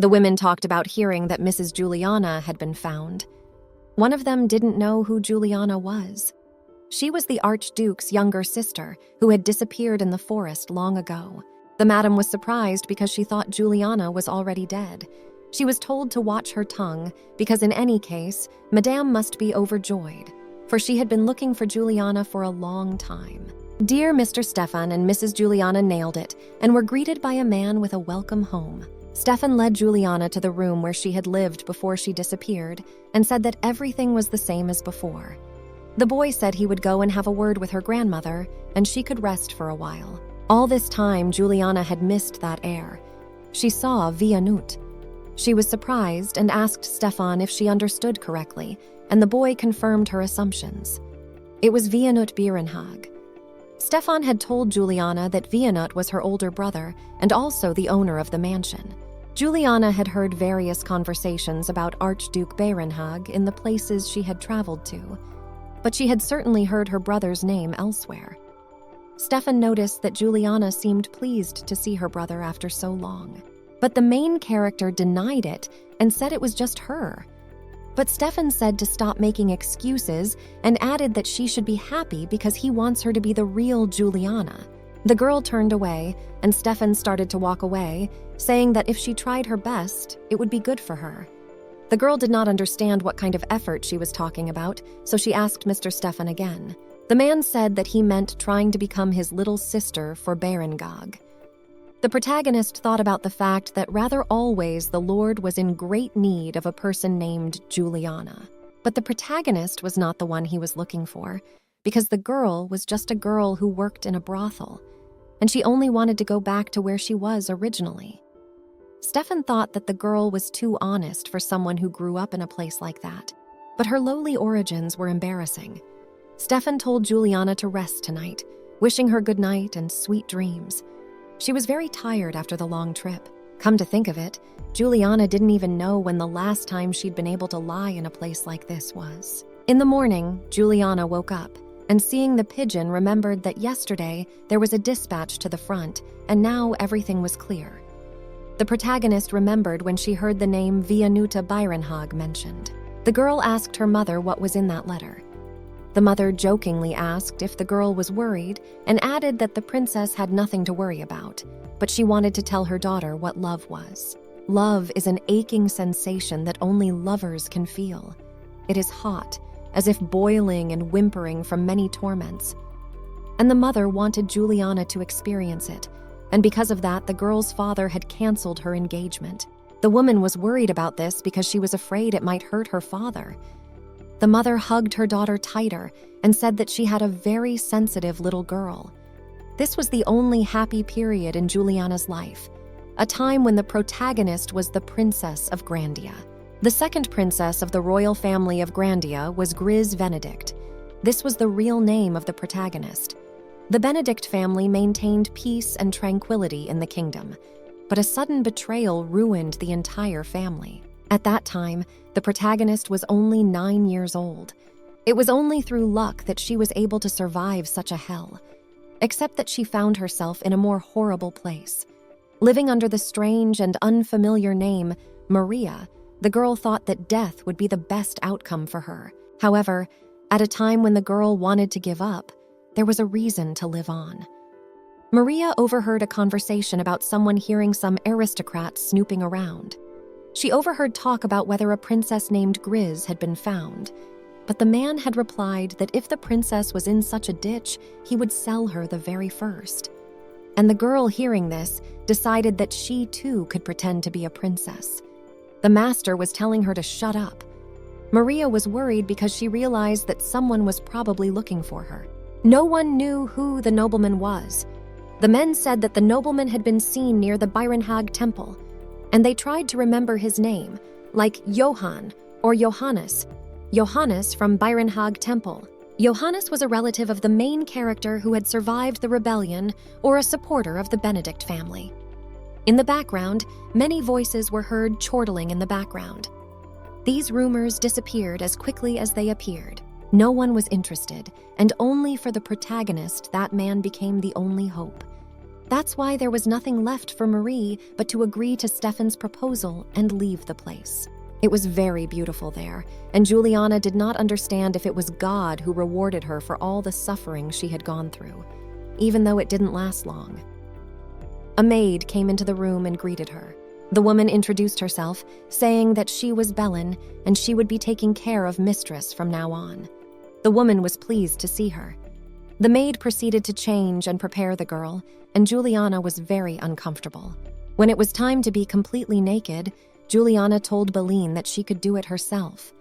The women talked about hearing that Mrs. Juliana had been found. One of them didn't know who Juliana was. She was the Archduke's younger sister who had disappeared in the forest long ago. The madam was surprised because she thought Juliana was already dead. She was told to watch her tongue because in any case, Madame must be overjoyed, for she had been looking for Juliana for a long time. Dear Mr. Stefan and Mrs. Juliana nailed it and were greeted by a man with a welcome home. Stefan led Juliana to the room where she had lived before she disappeared and said that everything was the same as before. The boy said he would go and have a word with her grandmother and she could rest for a while. All this time, Juliana had missed that air. She saw Vianut. She was surprised and asked Stefan if she understood correctly, and the boy confirmed her assumptions. It was Vianut Bierenhag. Stefan had told Juliana that Vianut was her older brother and also the owner of the mansion. Juliana had heard various conversations about Archduke Bierenhag in the places she had traveled to, but she had certainly heard her brother's name elsewhere. Stefan noticed that Juliana seemed pleased to see her brother after so long. But the main character denied it and said it was just her. But Stefan said to stop making excuses and added that she should be happy because he wants her to be the real Juliana. The girl turned away, and Stefan started to walk away, saying that if she tried her best, it would be good for her. The girl did not understand what kind of effort she was talking about, so she asked Mr. Stefan again. The man said that he meant trying to become his little sister for Berengag. The protagonist thought about the fact that rather always the Lord was in great need of a person named Juliana. But the protagonist was not the one he was looking for, because the girl was just a girl who worked in a brothel, and she only wanted to go back to where she was originally. Stefan thought that the girl was too honest for someone who grew up in a place like that, but her lowly origins were embarrassing. Stefan told Juliana to rest tonight, wishing her good night and sweet dreams. She was very tired after the long trip. Come to think of it, Juliana didn't even know when the last time she'd been able to lie in a place like this was. In the morning, Juliana woke up, and seeing the pigeon remembered that yesterday there was a dispatch to the front, and now everything was clear. The protagonist remembered when she heard the name Vianuta Bierenhag mentioned. The girl asked her mother what was in that letter. The mother jokingly asked if the girl was worried and added that the princess had nothing to worry about, but she wanted to tell her daughter what love was. Love is an aching sensation that only lovers can feel. It is hot, as if boiling and whimpering from many torments. And the mother wanted Juliana to experience it, and because of that, the girl's father had canceled her engagement. The woman was worried about this because she was afraid it might hurt her father. The mother hugged her daughter tighter and said that she had a very sensitive little girl. This was the only happy period in Juliana's life, a time when the protagonist was the Princess of Grandia. The second princess of the royal family of Grandia was Gryz Benedict. This was the real name of the protagonist. The Benedict family maintained peace and tranquility in the kingdom, but a sudden betrayal ruined the entire family. At that time, the protagonist was only 9 years old. It was only through luck that she was able to survive such a hell, except that she found herself in a more horrible place. Living under the strange and unfamiliar name Maria, the girl thought that death would be the best outcome for her. However, at a time when the girl wanted to give up, there was a reason to live on. Maria overheard a conversation about someone hearing some aristocrat snooping around. She overheard talk about whether a princess named Gryz had been found, but the man had replied that if the princess was in such a ditch, he would sell her the very first. And the girl, hearing this, decided that she too could pretend to be a princess. The master was telling her to shut up. Maria was worried because she realized that someone was probably looking for her. No one knew who the nobleman was. The men said that the nobleman had been seen near the Bierenhag temple, and they tried to remember his name, like Johann or Johannes. Johannes from Bierenhag temple. Johannes was a relative of the main character who had survived the rebellion or a supporter of the Benedict family. In the background, many voices were heard chortling in the background. These rumors disappeared as quickly as they appeared. No one was interested, and only for the protagonist that man became the only hope. That's why there was nothing left for Marie but to agree to Stefan's proposal and leave the place. It was very beautiful there, and Juliana did not understand if it was God who rewarded her for all the suffering she had gone through, even though it didn't last long. A maid came into the room and greeted her. The woman introduced herself, saying that she was Belen and she would be taking care of Mistress from now on. The woman was pleased to see her. The maid proceeded to change and prepare the girl, and Juliana was very uncomfortable. When it was time to be completely naked, Juliana told Belen that she could do it herself.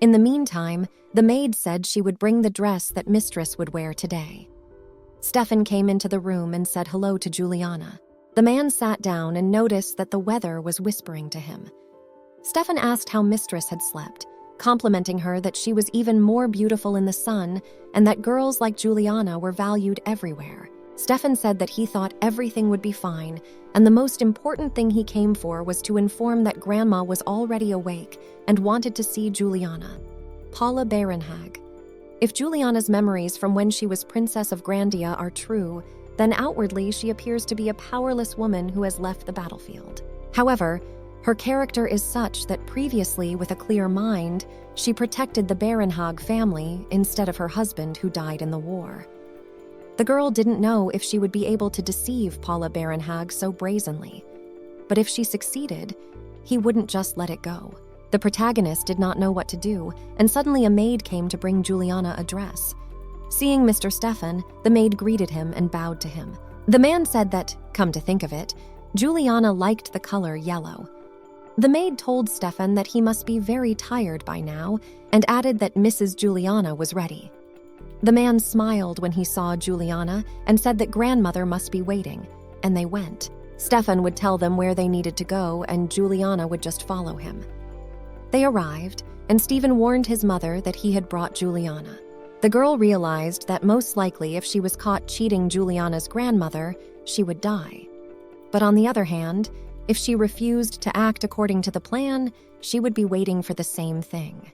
In the meantime, the maid said she would bring the dress that Mistress would wear today. Stefan came into the room and said hello to Juliana. The man sat down and noticed that the weather was whispering to him. Stefan asked how Mistress had slept, complimenting her that she was even more beautiful in the sun and that girls like Juliana were valued everywhere. Stefan said that he thought everything would be fine, and the most important thing he came for was to inform that Grandma was already awake and wanted to see Juliana. Paula Barenhag. If Juliana's memories from when she was Princess of Grandia are true, then outwardly she appears to be a powerless woman who has left the battlefield. However, her character is such that previously, with a clear mind, she protected the Barenhag family instead of her husband who died in the war. The girl didn't know if she would be able to deceive Paula Barenhag so brazenly. But if she succeeded, he wouldn't just let it go. The protagonist did not know what to do, and suddenly a maid came to bring Juliana a dress. Seeing Mr. Stefan, the maid greeted him and bowed to him. The man said that, come to think of it, Juliana liked the color yellow. The maid told Stefan that he must be very tired by now and added that Mrs. Juliana was ready. The man smiled when he saw Juliana and said that grandmother must be waiting, and they went. Stefan would tell them where they needed to go and Juliana would just follow him. They arrived, and Stephen warned his mother that he had brought Juliana. The girl realized that most likely if she was caught cheating Juliana's grandmother, she would die. But on the other hand, if she refused to act according to the plan, she would be waiting for the same thing.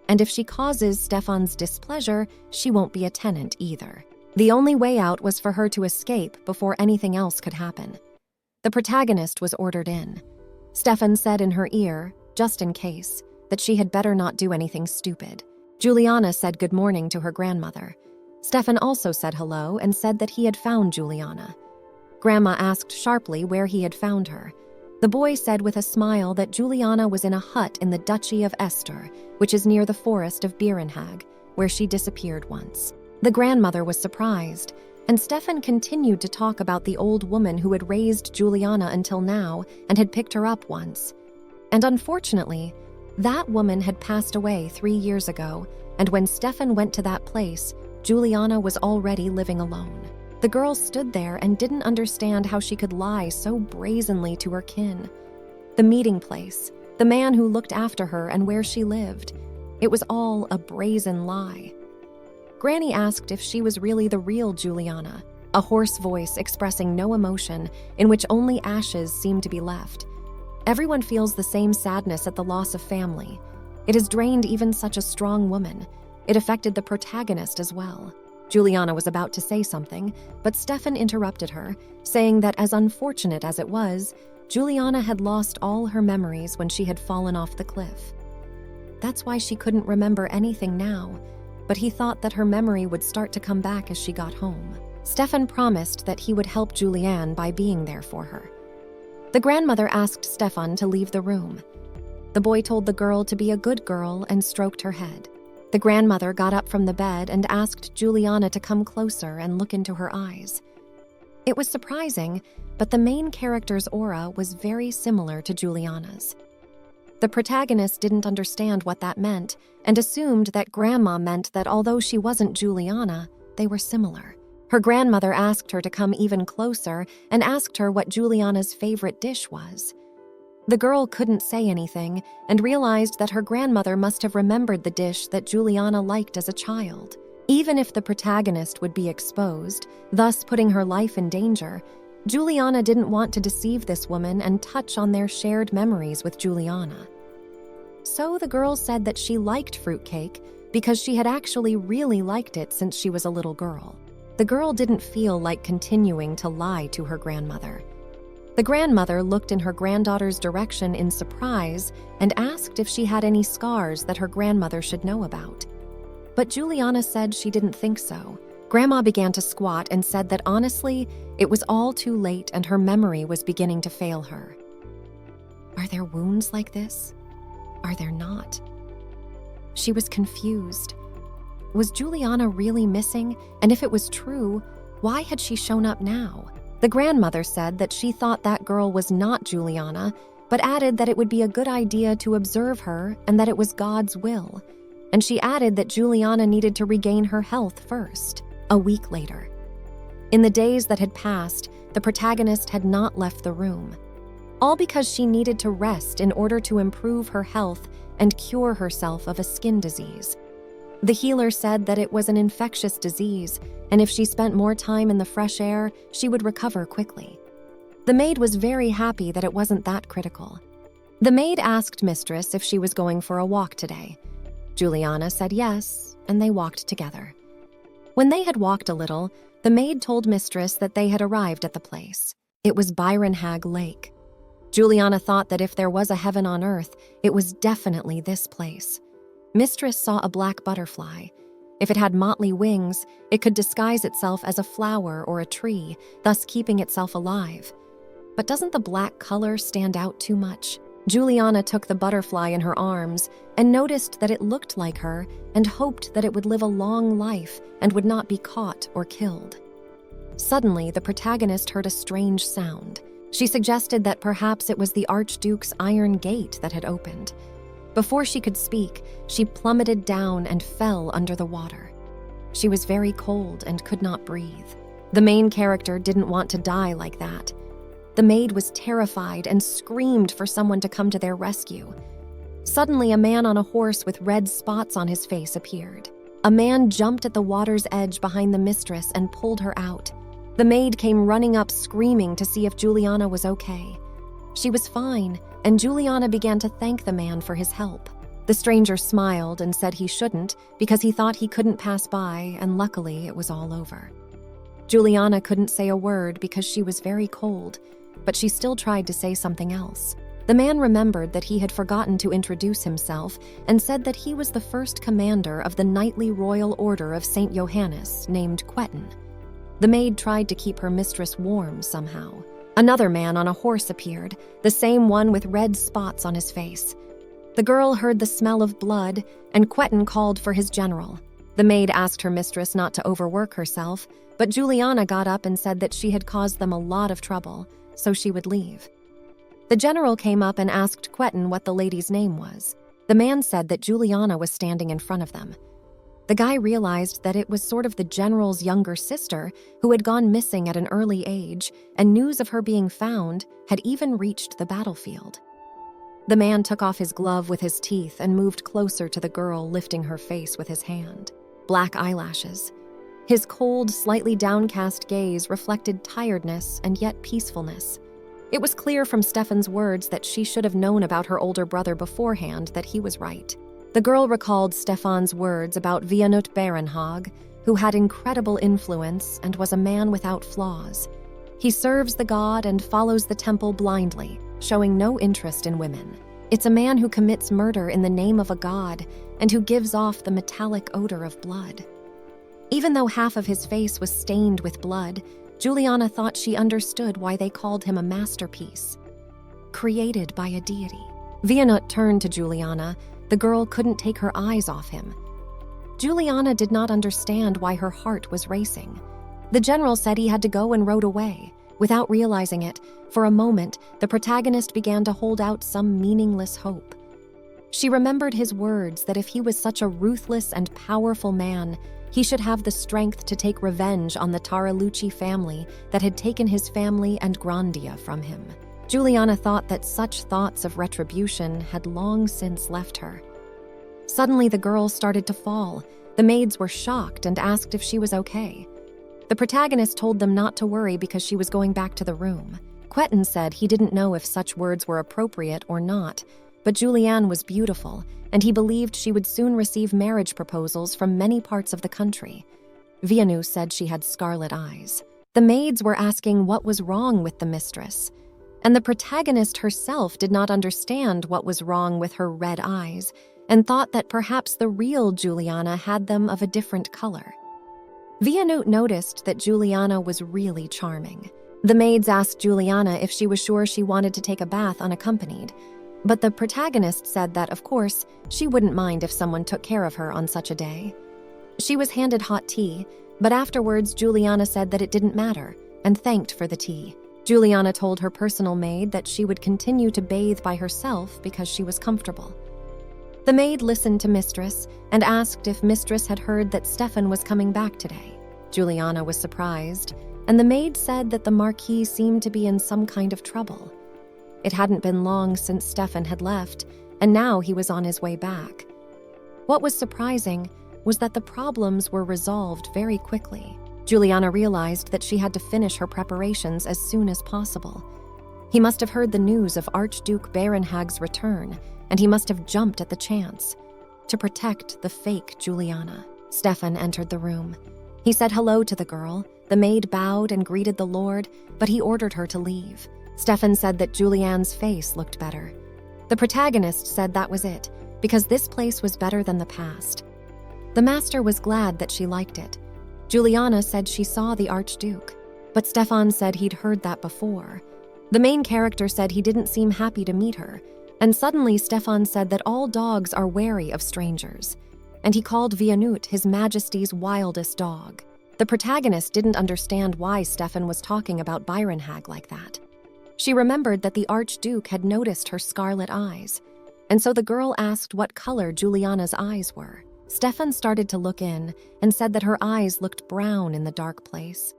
And if she causes Stefan's displeasure, she won't be a tenant either. The only way out was for her to escape before anything else could happen. The protagonist was ordered in. Stefan said in her ear, just in case, that she had better not do anything stupid. Juliana said good morning to her grandmother. Stefan also said hello and said that he had found Juliana. Grandma asked sharply where he had found her. The boy said with a smile that Juliana was in a hut in the Duchy of Ester, which is near the forest of Barenhag, where she disappeared once. The grandmother was surprised, and Stefan continued to talk about the old woman who had raised Juliana until now and had picked her up once. And unfortunately, that woman had passed away 3 years ago, and when Stefan went to that place, Juliana was already living alone. The girl stood there and didn't understand how she could lie so brazenly to her kin. The meeting place, the man who looked after her and where she lived, it was all a brazen lie. Granny asked if she was really the real Juliana, a hoarse voice expressing no emotion, in which only ashes seemed to be left. Everyone feels the same sadness at the loss of family. It has drained even such a strong woman. It affected the protagonist as well. Juliana was about to say something, but Stefan interrupted her, saying that as unfortunate as it was, Juliana had lost all her memories when she had fallen off the cliff. That's why she couldn't remember anything now, but he thought that her memory would start to come back as she got home. Stefan promised that he would help Julianne by being there for her. The grandmother asked Stefan to leave the room. The boy told the girl to be a good girl and stroked her head. The grandmother got up from the bed and asked Juliana to come closer and look into her eyes. It was surprising, but the main character's aura was very similar to Juliana's. The protagonist didn't understand what that meant and assumed that Grandma meant that although she wasn't Juliana, they were similar. Her grandmother asked her to come even closer and asked her what Juliana's favorite dish was. The girl couldn't say anything and realized that her grandmother must have remembered the dish that Juliana liked as a child. Even if the protagonist would be exposed, thus putting her life in danger, Juliana didn't want to deceive this woman and touch on their shared memories with Juliana. So the girl said that she liked fruitcake because she had actually really liked it since she was a little girl. The girl didn't feel like continuing to lie to her grandmother. The grandmother looked in her granddaughter's direction in surprise and asked if she had any scars that her grandmother should know about. But Juliana said she didn't think so. Grandma began to squat and said that honestly, it was all too late and her memory was beginning to fail her. Are there wounds like this? Are there not? She was confused. Was Juliana really missing? And if it was true, why had she shown up now? The grandmother said that she thought that girl was not Juliana, but added that it would be a good idea to observe her and that it was God's will. And she added that Juliana needed to regain her health first. A week later. In the days that had passed, the protagonist had not left the room. All because she needed to rest in order to improve her health and cure herself of a skin disease. The healer said that it was an infectious disease, and if she spent more time in the fresh air, she would recover quickly. The maid was very happy that it wasn't that critical. The maid asked Mistress if she was going for a walk today. Juliana said yes, and they walked together. When they had walked a little, the maid told Mistress that they had arrived at the place. It was Byron Hag Lake. Juliana thought that if there was a heaven on earth, it was definitely this place. Mistress saw a black butterfly. If it had motley wings, it could disguise itself as a flower or a tree, thus keeping itself alive. But doesn't the black color stand out too much? Juliana took the butterfly in her arms and noticed that it looked like her and hoped that it would live a long life and would not be caught or killed. Suddenly, the protagonist heard a strange sound. She suggested that perhaps it was the Archduke's iron gate that had opened. Before she could speak, she plummeted down and fell under the water. She was very cold and could not breathe. The main character didn't want to die like that. The maid was terrified and screamed for someone to come to their rescue. Suddenly, a man on a horse with red spots on his face appeared. A man jumped at the water's edge behind the mistress and pulled her out. The maid came running up screaming to see if Juliana was okay. She was fine, and Juliana began to thank the man for his help. The stranger smiled and said he shouldn't because he thought he couldn't pass by, and luckily it was all over. Juliana couldn't say a word because she was very cold, but she still tried to say something else. The man remembered that he had forgotten to introduce himself and said that he was the first commander of the Knightly Royal Order of St. Johannes named Quetton. The maid tried to keep her mistress warm somehow. Another man on a horse appeared, the same one with red spots on his face. The girl heard the smell of blood, and Quetton called for his general. The maid asked her mistress not to overwork herself, but Juliana got up and said that she had caused them a lot of trouble, so she would leave. The general came up and asked Quetton what the lady's name was. The man said that Juliana was standing in front of them. The guy realized that it was sort of the general's younger sister who had gone missing at an early age, and news of her being found had even reached the battlefield. The man took off his glove with his teeth and moved closer to the girl, lifting her face with his hand. Black eyelashes. His cold, slightly downcast gaze reflected tiredness and yet peacefulness. It was clear from Stefan's words that she should have known about her older brother beforehand that he was right. The girl recalled Stefan's words about Vianut Barenhag, who had incredible influence and was a man without flaws. He serves the god and follows the temple blindly, showing no interest in women. It's a man who commits murder in the name of a god and who gives off the metallic odor of blood. Even though half of his face was stained with blood, Juliana thought she understood why they called him a masterpiece. Created by a deity. Vianut turned to Juliana. The girl couldn't take her eyes off him. Juliana did not understand why her heart was racing. The general said he had to go and rode away. Without realizing it, for a moment, the protagonist began to hold out some meaningless hope. She remembered his words that if he was such a ruthless and powerful man, he should have the strength to take revenge on the Taralucci family that had taken his family and Grandia from him. Juliana thought that such thoughts of retribution had long since left her. Suddenly, the girl started to fall. The maids were shocked and asked if she was okay. The protagonist told them not to worry because she was going back to the room. Quetton said he didn't know if such words were appropriate or not, but Julianne was beautiful, and he believed she would soon receive marriage proposals from many parts of the country. Vianu said she had scarlet eyes. The maids were asking what was wrong with the mistress, and the protagonist herself did not understand what was wrong with her red eyes and thought that perhaps the real Juliana had them of a different color. Vianu noticed that Juliana was really charming. The maids asked Juliana if she was sure she wanted to take a bath unaccompanied, but the protagonist said that, of course, she wouldn't mind if someone took care of her on such a day. She was handed hot tea, but afterwards Juliana said that it didn't matter and thanked for the tea. Juliana told her personal maid that she would continue to bathe by herself because she was comfortable. The maid listened to Mistress and asked if Mistress had heard that Stefan was coming back today. Juliana was surprised, and the maid said that the Marquis seemed to be in some kind of trouble. It hadn't been long since Stefan had left, and now he was on his way back. What was surprising was that the problems were resolved very quickly. Juliana realized that she had to finish her preparations as soon as possible. He must have heard the news of Archduke Barenhag's return, and he must have jumped at the chance to protect the fake Juliana. Stefan entered the room. He said hello to the girl. The maid bowed and greeted the lord, but he ordered her to leave. Stefan said that Julianne's face looked better. The protagonist said that was it, because this place was better than the past. The master was glad that she liked it. Juliana said she saw the Archduke, but Stefan said he'd heard that before. The main character said he didn't seem happy to meet her, and suddenly Stefan said that all dogs are wary of strangers, and he called Vianut his Majesty's wildest dog. The protagonist didn't understand why Stefan was talking about Barenhag like that. She remembered that the Archduke had noticed her scarlet eyes, and so the girl asked what color Juliana's eyes were. Stefan started to look in and said that her eyes looked brown in the dark place.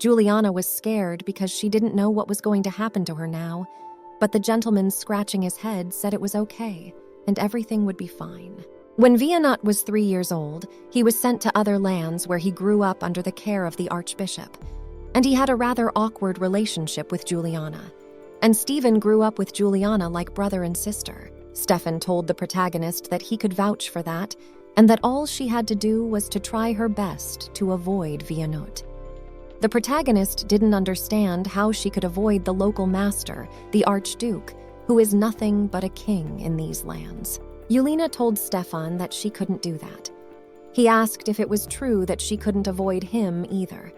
Juliana was scared because she didn't know what was going to happen to her now, but the gentleman scratching his head said it was okay and everything would be fine. When Vianut was 3 years old, he was sent to other lands where he grew up under the care of the archbishop, and he had a rather awkward relationship with Juliana. And Stephen grew up with Juliana like brother and sister. Stefan told the protagonist that he could vouch for that, and that all she had to do was to try her best to avoid Vianut. The protagonist didn't understand how she could avoid the local master, the Archduke, who is nothing but a king in these lands. Yelena told Stefan that she couldn't do that. He asked if it was true that she couldn't avoid him either.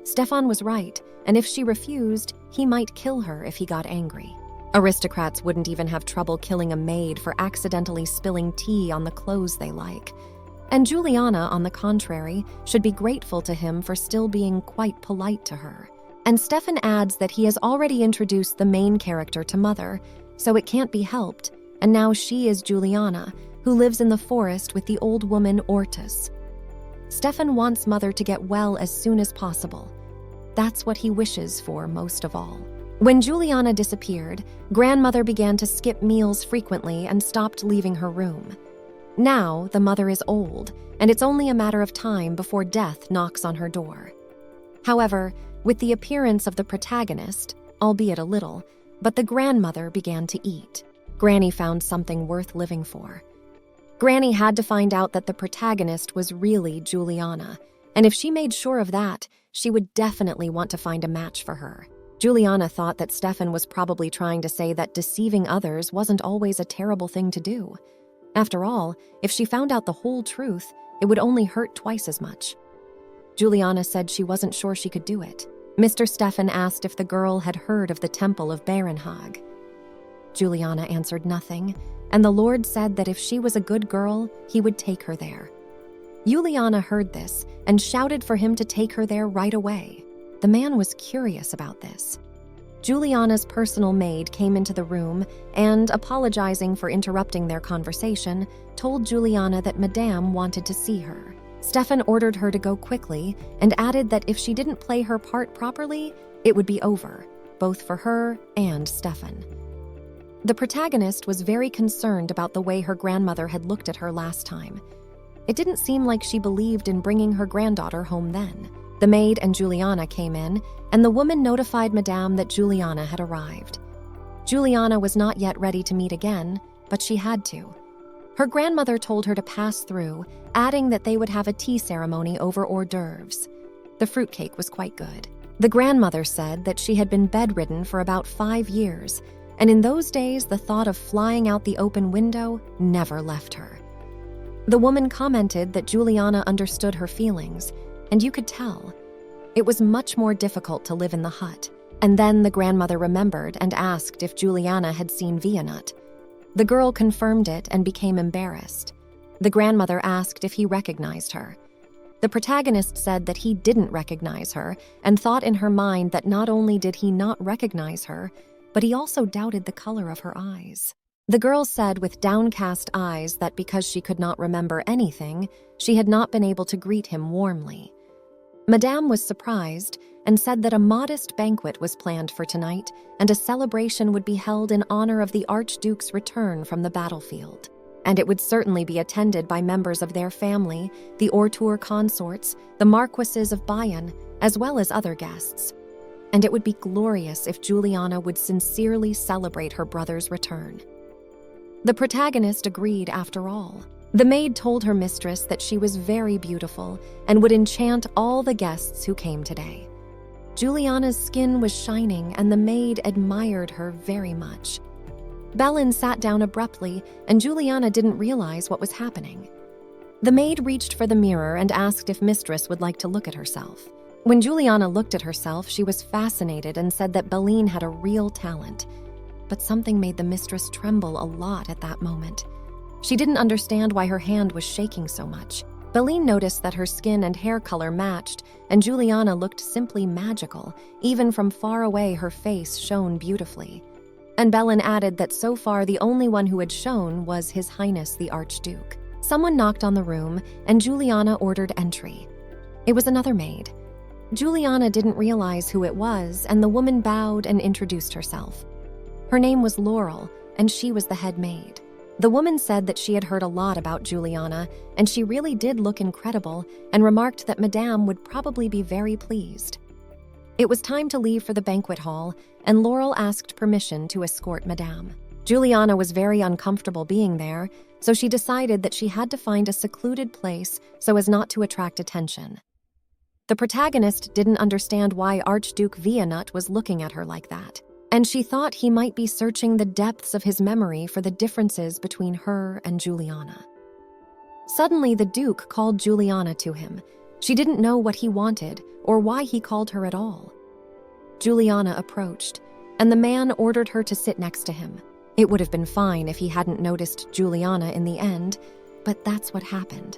Stefan was right, and if she refused, he might kill her if he got angry. Aristocrats wouldn't even have trouble killing a maid for accidentally spilling tea on the clothes they like. And Juliana, on the contrary, should be grateful to him for still being quite polite to her. And Stefan adds that he has already introduced the main character to Mother, so it can't be helped, and now she is Juliana, who lives in the forest with the old woman Ortis. Stefan wants Mother to get well as soon as possible. That's what he wishes for most of all. When Juliana disappeared, Grandmother began to skip meals frequently and stopped leaving her room. Now, the mother is old, and it's only a matter of time before death knocks on her door. However, with the appearance of the protagonist, albeit a little, but the grandmother began to eat. Granny found something worth living for. Granny had to find out that the protagonist was really Juliana, and if she made sure of that, she would definitely want to find a match for her. Juliana thought that Stefan was probably trying to say that deceiving others wasn't always a terrible thing to do. After all, if she found out the whole truth, it would only hurt twice as much. Juliana said she wasn't sure she could do it. Mr. Stefan asked if the girl had heard of the Temple of Barenhag. Juliana answered nothing, and the Lord said that if she was a good girl, he would take her there. Juliana heard this and shouted for him to take her there right away. The man was curious about this. Juliana's personal maid came into the room and, apologizing for interrupting their conversation, told Juliana that Madame wanted to see her. Stefan ordered her to go quickly and added that if she didn't play her part properly, it would be over, both for her and Stefan. The protagonist was very concerned about the way her grandmother had looked at her last time. It didn't seem like she believed in bringing her granddaughter home then. The maid and Juliana came in, and the woman notified Madame that Juliana had arrived. Juliana was not yet ready to meet again, but she had to. Her grandmother told her to pass through, adding that they would have a tea ceremony over hors d'oeuvres. The fruitcake was quite good. The grandmother said that she had been bedridden for about 5 years, and in those days the thought of flying out the open window never left her. The woman commented that Juliana understood her feelings, and you could tell. It was much more difficult to live in the hut. And then the grandmother remembered and asked if Juliana had seen Vianut. The girl confirmed it and became embarrassed. The grandmother asked if he recognized her. The protagonist said that he didn't recognize her and thought in her mind that not only did he not recognize her, but he also doubted the color of her eyes. The girl said with downcast eyes that because she could not remember anything, she had not been able to greet him warmly. Madame was surprised and said that a modest banquet was planned for tonight and a celebration would be held in honor of the Archduke's return from the battlefield. And it would certainly be attended by members of their family, the Ortour consorts, the Marquises of Bayonne, as well as other guests. And it would be glorious if Juliana would sincerely celebrate her brother's return. The protagonist agreed after all. The maid told her mistress that she was very beautiful and would enchant all the guests who came today. Juliana's skin was shining and the maid admired her very much. Bellin sat down abruptly and Juliana didn't realize what was happening. The maid reached for the mirror and asked if mistress would like to look at herself. When Juliana looked at herself, she was fascinated and said that Bellin had a real talent. But something made the mistress tremble a lot at that moment. She didn't understand why her hand was shaking so much. Bellin noticed that her skin and hair color matched, and Juliana looked simply magical. Even from far away, her face shone beautifully. And Bellin added that so far the only one who had shone was His Highness the Archduke. Someone knocked on the room, and Juliana ordered entry. It was another maid. Juliana didn't realize who it was, and the woman bowed and introduced herself. Her name was Laurel, and she was the head maid. The woman said that she had heard a lot about Juliana, and she really did look incredible, and remarked that Madame would probably be very pleased. It was time to leave for the banquet hall, and Laurel asked permission to escort Madame. Juliana was very uncomfortable being there, so she decided that she had to find a secluded place so as not to attract attention. The protagonist didn't understand why Archduke Vianut was looking at her like that, and she thought he might be searching the depths of his memory for the differences between her and Juliana. Suddenly, the Duke called Juliana to him. She didn't know what he wanted or why he called her at all. Juliana approached, and the man ordered her to sit next to him. It would have been fine if he hadn't noticed Juliana in the end, but that's what happened.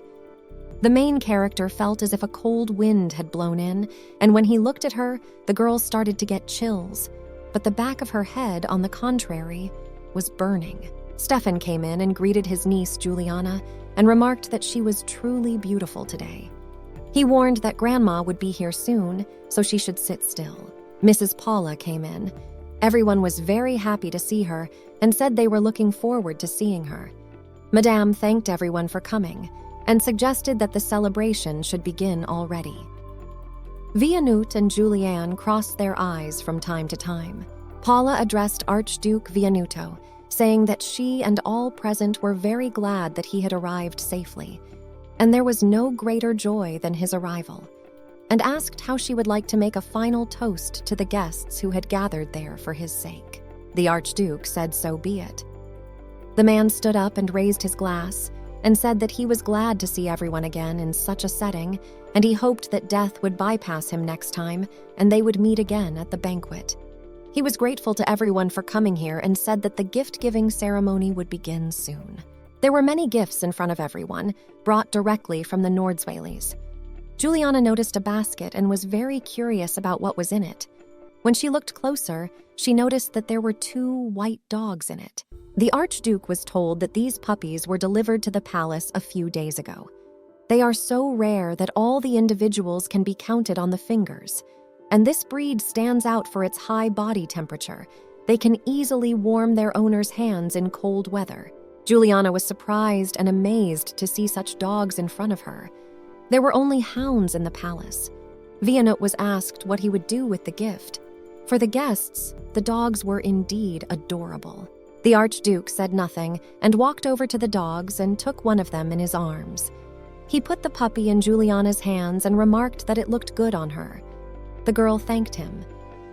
The main character felt as if a cold wind had blown in, and when he looked at her, the girl started to get chills. But the back of her head, on the contrary, was burning. Stefan came in and greeted his niece, Juliana, and remarked that she was truly beautiful today. He warned that Grandma would be here soon, so she should sit still. Mrs. Paula came in. Everyone was very happy to see her and said they were looking forward to seeing her. Madame thanked everyone for coming and suggested that the celebration should begin already. Vianut and Julianne crossed their eyes from time to time. Paula addressed Archduke Vianuto, saying that she and all present were very glad that he had arrived safely, and there was no greater joy than his arrival, and asked how she would like to make a final toast to the guests who had gathered there for his sake. The Archduke said so be it. The man stood up and raised his glass, and said that he was glad to see everyone again in such a setting, and he hoped that death would bypass him next time and they would meet again at the banquet. He was grateful to everyone for coming here and said that the gift-giving ceremony would begin soon. There were many gifts in front of everyone, brought directly from the Nordswales. Juliana noticed a basket and was very curious about what was in it. When she looked closer, she noticed that there were 2 white dogs in it. The Archduke was told that these puppies were delivered to the palace a few days ago. They are so rare that all the individuals can be counted on the fingers, and this breed stands out for its high body temperature. They can easily warm their owner's hands in cold weather. Juliana was surprised and amazed to see such dogs in front of her. There were only hounds in the palace. Vianut was asked what he would do with the gift. For the guests, the dogs were indeed adorable. The Archduke said nothing and walked over to the dogs and took one of them in his arms. He put the puppy in Juliana's hands and remarked that it looked good on her. The girl thanked him.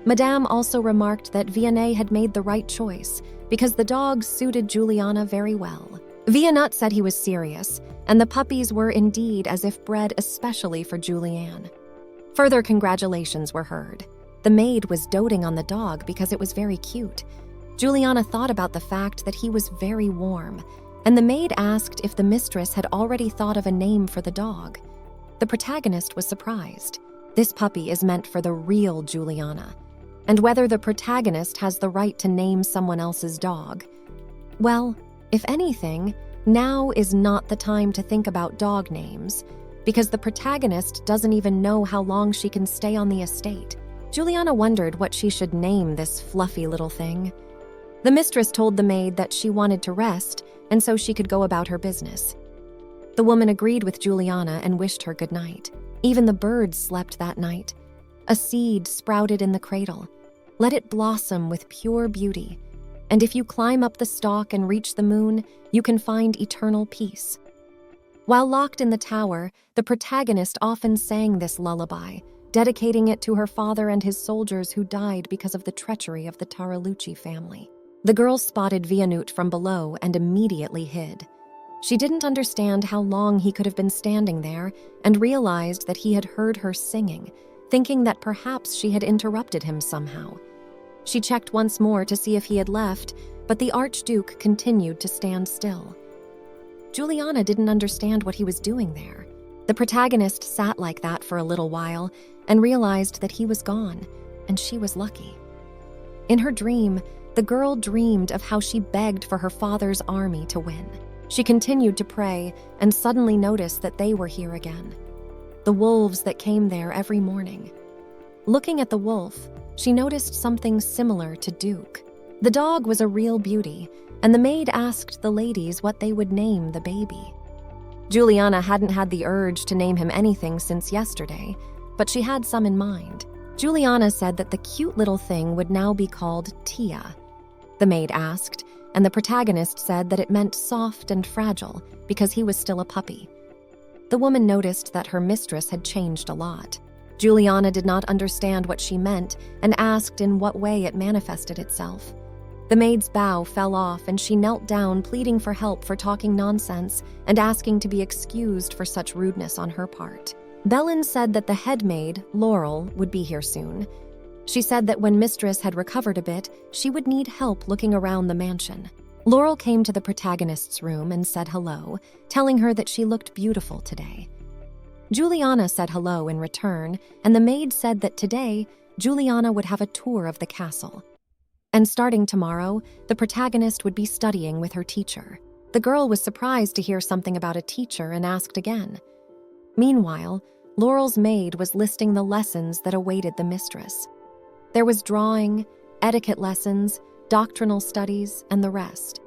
Madame also remarked that Vianney had made the right choice because the dogs suited Juliana very well. Vianut said he was serious, and the puppies were indeed as if bred especially for Julianne. Further congratulations were heard. The maid was doting on the dog because it was very cute. Juliana thought about the fact that he was very warm, and the maid asked if the mistress had already thought of a name for the dog. The protagonist was surprised. This puppy is meant for the real Juliana, and whether the protagonist has the right to name someone else's dog. Well, if anything, now is not the time to think about dog names, because the protagonist doesn't even know how long she can stay on the estate. Juliana wondered what she should name this fluffy little thing. The mistress told the maid that she wanted to rest, and so she could go about her business. The woman agreed with Juliana and wished her good night. Even the birds slept that night. A seed sprouted in the cradle. Let it blossom with pure beauty. And if you climb up the stalk and reach the moon, you can find eternal peace. While locked in the tower, the protagonist often sang this lullaby, dedicating it to her father and his soldiers who died because of the treachery of the Taralucci family. The girl spotted Vianut from below and immediately hid. She didn't understand how long he could have been standing there and realized that he had heard her singing, thinking that perhaps she had interrupted him somehow. She checked once more to see if he had left, but the Archduke continued to stand still. Juliana didn't understand what he was doing there. The protagonist sat like that for a little while and realized that he was gone, and she was lucky. In her dream, the girl dreamed of how she begged for her father's army to win. She continued to pray and suddenly noticed that they were here again. The wolves that came there every morning. Looking at the wolf, she noticed something similar to Duke. The dog was a real beauty, and the maid asked the ladies what they would name the baby. Juliana hadn't had the urge to name him anything since yesterday, but she had some in mind. Juliana said that the cute little thing would now be called Tia. The maid asked, and the protagonist said that it meant soft and fragile because he was still a puppy. The woman noticed that her mistress had changed a lot. Juliana did not understand what she meant and asked in what way it manifested itself. The maid's bow fell off and she knelt down, pleading for help for talking nonsense and asking to be excused for such rudeness on her part. Bellin said that the head maid, Laurel, would be here soon. She said that when Mistress had recovered a bit, she would need help looking around the mansion. Laurel came to the protagonist's room and said hello, telling her that she looked beautiful today. Juliana said hello in return, and the maid said that today, Juliana would have a tour of the castle. And starting tomorrow, the protagonist would be studying with her teacher. The girl was surprised to hear something about a teacher and asked again. Meanwhile, Laurel's maid was listing the lessons that awaited the mistress. There was drawing, etiquette lessons, doctrinal studies, and the rest.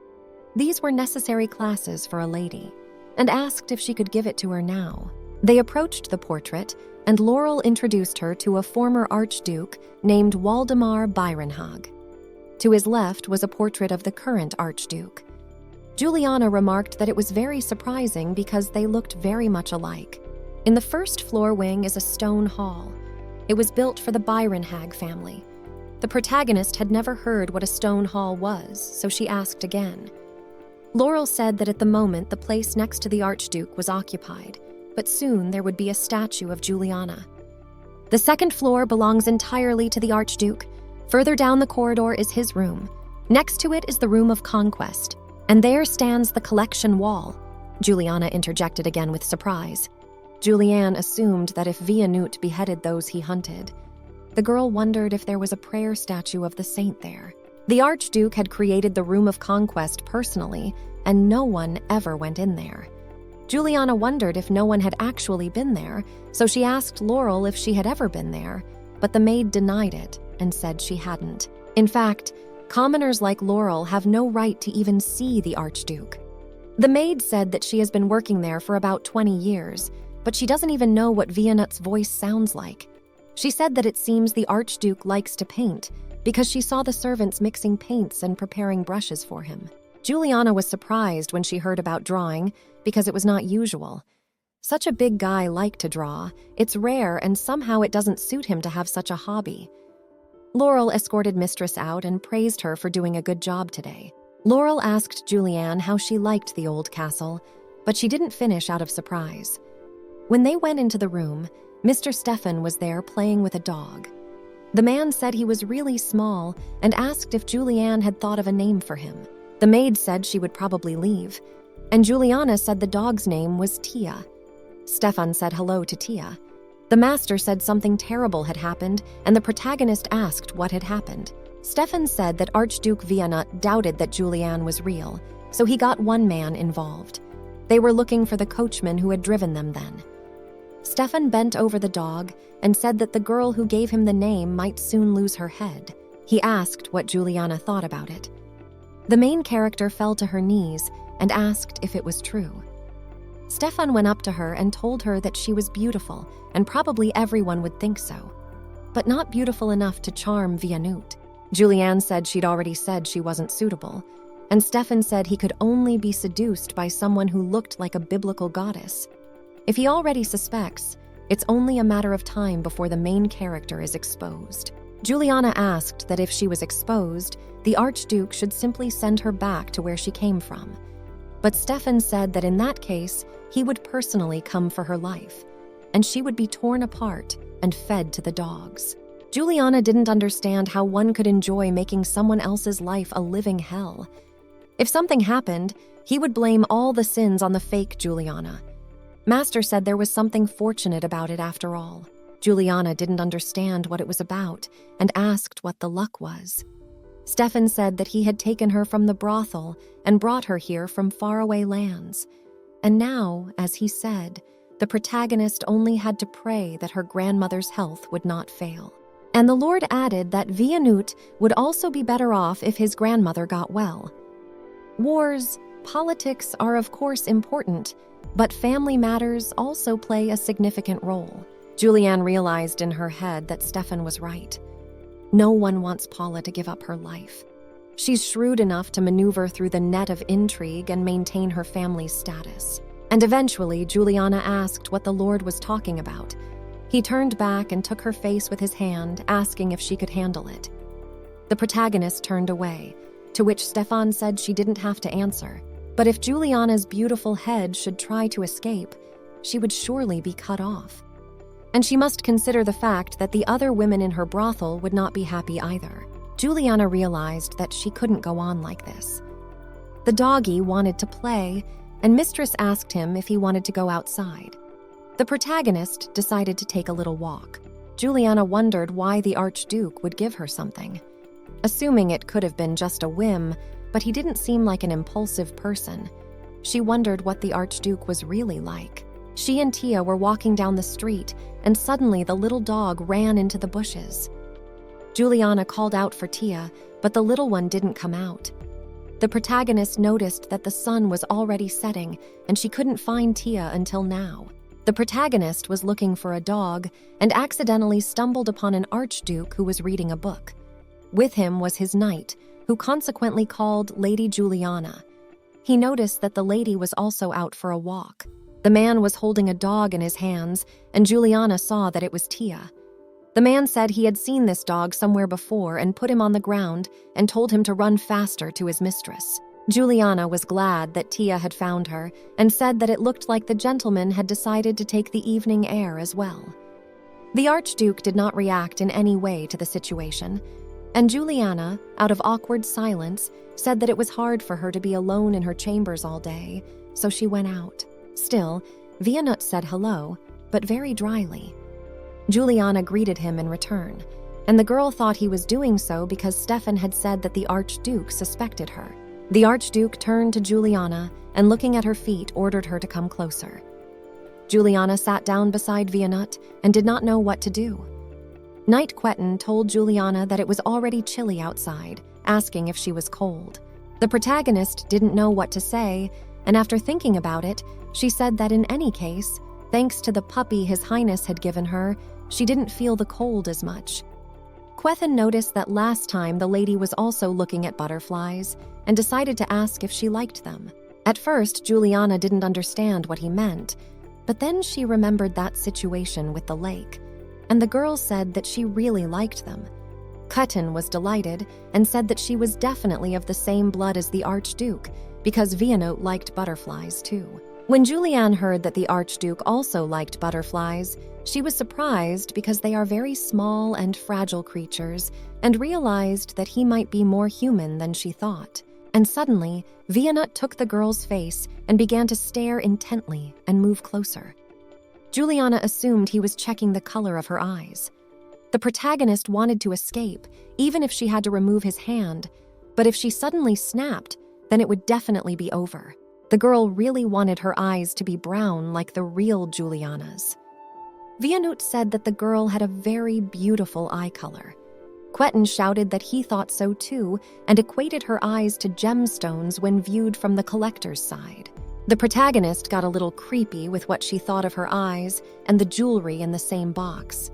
These were necessary classes for a lady, and asked if she could give it to her now. They approached the portrait, and Laurel introduced her to a former archduke named Waldemar Byronhag. To his left was a portrait of the current archduke. Juliana remarked that it was very surprising because they looked very much alike. In the first floor wing is a stone hall. It was built for the Byronhag family. The protagonist had never heard what a stone hall was, so she asked again. Laurel said that at the moment the place next to the archduke was occupied, but soon there would be a statue of Juliana. The second floor belongs entirely to the archduke. Further down the corridor is his room. Next to it is the room of conquest, and there stands the collection wall. Juliana interjected again with surprise. Julianne assumed that if Vianut beheaded those he hunted, the girl wondered if there was a prayer statue of the saint there. The archduke had created the room of conquest personally, and no one ever went in there. Juliana wondered if no one had actually been there, so she asked Laurel if she had ever been there, but the maid denied it and said she hadn't. In fact, commoners like Laurel have no right to even see the archduke. The maid said that she has been working there for about 20 years, but she doesn't even know what Vianut's voice sounds like. She said that it seems the archduke likes to paint, because she saw the servants mixing paints and preparing brushes for him. Juliana was surprised when she heard about drawing because it was not usual. Such a big guy liked to draw. It's rare, and somehow it doesn't suit him to have such a hobby. Laurel escorted Mistress out and praised her for doing a good job today. Laurel asked Julianne how she liked the old castle, but she didn't finish out of surprise. When they went into the room, Mr. Stefan was there playing with a dog. The man said he was really small and asked if Julianne had thought of a name for him. The maid said she would probably leave, and Juliana said the dog's name was Tia. Stefan said hello to Tia. The master said something terrible had happened, and the protagonist asked what had happened. Stefan said that Archduke Vianut doubted that Julianne was real, so he got one man involved. They were looking for the coachman who had driven them then. Stefan bent over the dog and said that the girl who gave him the name might soon lose her head. He asked what Juliana thought about it. The main character fell to her knees and asked if it was true. Stefan went up to her and told her that she was beautiful, and probably everyone would think so, but not beautiful enough to charm Vianut. Julianne said she'd already said she wasn't suitable, and Stefan said he could only be seduced by someone who looked like a biblical goddess. If he already suspects, it's only a matter of time before the main character is exposed. Juliana asked that if she was exposed, the Archduke should simply send her back to where she came from. But Stefan said that in that case, he would personally come for her life, and she would be torn apart and fed to the dogs. Juliana didn't understand how one could enjoy making someone else's life a living hell. If something happened, he would blame all the sins on the fake Juliana. Master said there was something fortunate about it after all. Juliana didn't understand what it was about and asked what the luck was. Stefan said that he had taken her from the brothel and brought her here from faraway lands. And now, as he said, the protagonist only had to pray that her grandmother's health would not fail. And the Lord added that Vianut would also be better off if his grandmother got well. Wars, politics are of course important, but family matters also play a significant role. Julianne realized in her head that Stefan was right. No one wants Paula to give up her life. She's shrewd enough to maneuver through the net of intrigue and maintain her family's status. And eventually, Juliana asked what the Lord was talking about. He turned back and took her face with his hand, asking if she could handle it. The protagonist turned away, to which Stefan said she didn't have to answer. But if Juliana's beautiful head should try to escape, she would surely be cut off. And she must consider the fact that the other women in her brothel would not be happy either. Juliana realized that she couldn't go on like this. The doggy wanted to play, and Mistress asked him if he wanted to go outside. The protagonist decided to take a little walk. Juliana wondered why the Archduke would give her something. Assuming it could have been just a whim, but he didn't seem like an impulsive person. She wondered what the Archduke was really like. She and Tia were walking down the street, and suddenly the little dog ran into the bushes. Juliana called out for Tia, but the little one didn't come out. The protagonist noticed that the sun was already setting, and she couldn't find Tia until now. The protagonist was looking for a dog and accidentally stumbled upon an archduke who was reading a book. With him was his knight, who consequently called Lady Juliana. He noticed that the lady was also out for a walk. The man was holding a dog in his hands, and Juliana saw that it was Tia. The man said he had seen this dog somewhere before and put him on the ground and told him to run faster to his mistress. Juliana was glad that Tia had found her and said that it looked like the gentleman had decided to take the evening air as well. The Archduke did not react in any way to the situation, and Juliana, out of awkward silence, said that it was hard for her to be alone in her chambers all day, so she went out. Still, Vianut said hello, but very dryly. Juliana greeted him in return, and the girl thought he was doing so because Stefan had said that the Archduke suspected her. The Archduke turned to Juliana and, looking at her feet, ordered her to come closer. Juliana sat down beside Vianut and did not know what to do. Knight Quetin told Juliana that it was already chilly outside, asking if she was cold. The protagonist didn't know what to say, and after thinking about it, she said that in any case, thanks to the puppy His Highness had given her, she didn't feel the cold as much. Quethin noticed that last time the lady was also looking at butterflies and decided to ask if she liked them. At first, Juliana didn't understand what he meant, but then she remembered that situation with the lake, and the girl said that she really liked them. Quettin was delighted and said that she was definitely of the same blood as the Archduke, because Vianote liked butterflies too. When Juliane heard that the Archduke also liked butterflies, she was surprised because they are very small and fragile creatures, and realized that he might be more human than she thought. And suddenly, Vianote took the girl's face and began to stare intently and move closer. Juliana assumed he was checking the color of her eyes. The protagonist wanted to escape, even if she had to remove his hand, but if she suddenly snapped, then it would definitely be over. The girl really wanted her eyes to be brown like the real Juliana's. Vianote said that the girl had a very beautiful eye color. Quettin shouted that he thought so too and equated her eyes to gemstones when viewed from the collector's side. The protagonist got a little creepy with what she thought of her eyes and the jewelry in the same box,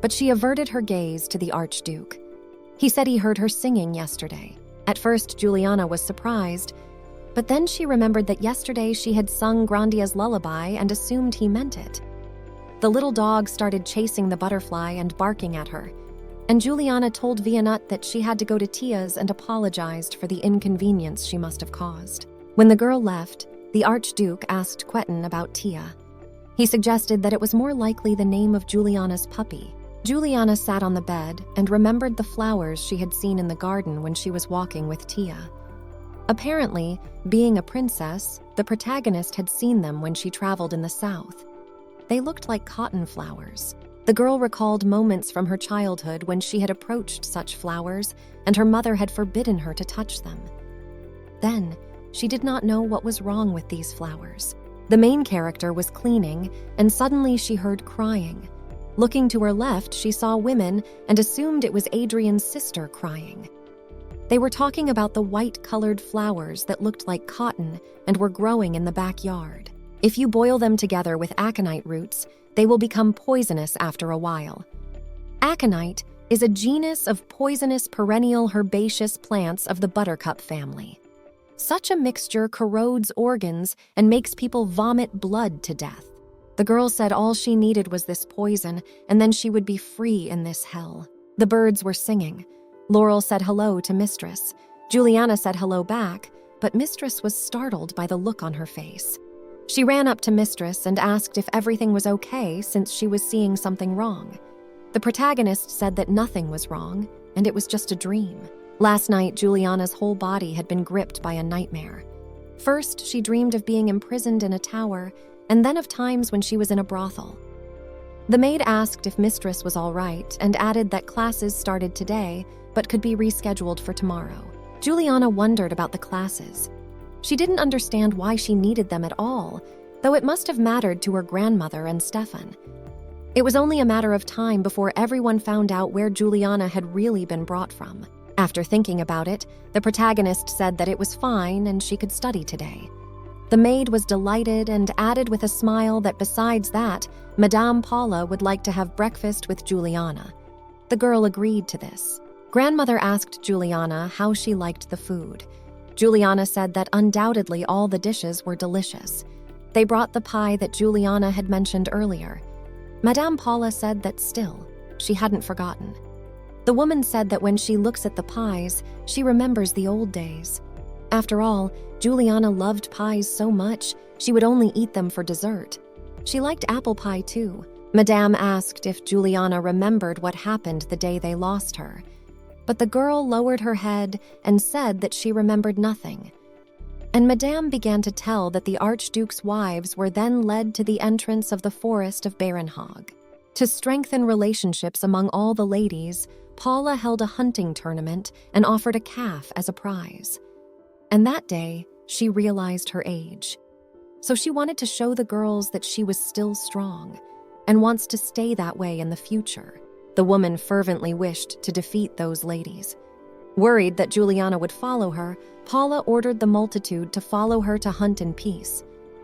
but she averted her gaze to the Archduke. He said he heard her singing yesterday. At first, Juliana was surprised, but then she remembered that yesterday she had sung Grandia's lullaby and assumed he meant it. The little dog started chasing the butterfly and barking at her, and Juliana told Vianote that she had to go to Tia's and apologized for the inconvenience she must have caused. When the girl left, the Archduke asked Quettin about Tia. He suggested that it was more likely the name of Juliana's puppy. Juliana sat on the bed and remembered the flowers she had seen in the garden when she was walking with Tia. Apparently, being a princess, the protagonist had seen them when she traveled in the south. They looked like cotton flowers. The girl recalled moments from her childhood when she had approached such flowers and her mother had forbidden her to touch them. Then, she did not know what was wrong with these flowers. The main character was cleaning, and suddenly she heard crying. Looking to her left, she saw women and assumed it was Adrian's sister crying. They were talking about the white-colored flowers that looked like cotton and were growing in the backyard. If you boil them together with aconite roots, they will become poisonous after a while. Aconite is a genus of poisonous perennial herbaceous plants of the buttercup family. Such a mixture corrodes organs and makes people vomit blood to death. The girl said all she needed was this poison, and then she would be free in this hell. The birds were singing. Laurel said hello to Mistress. Juliana said hello back, but Mistress was startled by the look on her face. She ran up to Mistress and asked if everything was okay since she was seeing something wrong. The protagonist said that nothing was wrong, and it was just a dream. Last night, Juliana's whole body had been gripped by a nightmare. First, she dreamed of being imprisoned in a tower, and then of times when she was in a brothel. The maid asked if Mistress was all right and added that classes started today, but could be rescheduled for tomorrow. Juliana wondered about the classes. She didn't understand why she needed them at all, though it must have mattered to her grandmother and Stefan. It was only a matter of time before everyone found out where Juliana had really been brought from. After thinking about it, the protagonist said that it was fine and she could study today. The maid was delighted and added with a smile that besides that, Madame Paula would like to have breakfast with Juliana. The girl agreed to this. Grandmother asked Juliana how she liked the food. Juliana said that undoubtedly all the dishes were delicious. They brought the pie that Juliana had mentioned earlier. Madame Paula said that still, she hadn't forgotten. The woman said that when she looks at the pies, she remembers the old days. After all, Juliana loved pies so much, she would only eat them for dessert. She liked apple pie too. Madame asked if Juliana remembered what happened the day they lost her. But the girl lowered her head and said that she remembered nothing. And Madame began to tell that the Archduke's wives were then led to the entrance of the forest of Barenhag. To strengthen relationships among all the ladies, Paula held a hunting tournament and offered a calf as a prize. And that day, she realized her age. So she wanted to show the girls that she was still strong and wants to stay that way in the future. The woman fervently wished to defeat those ladies. Worried that Juliana would follow her, Paula ordered the multitude to follow her to hunt in peace.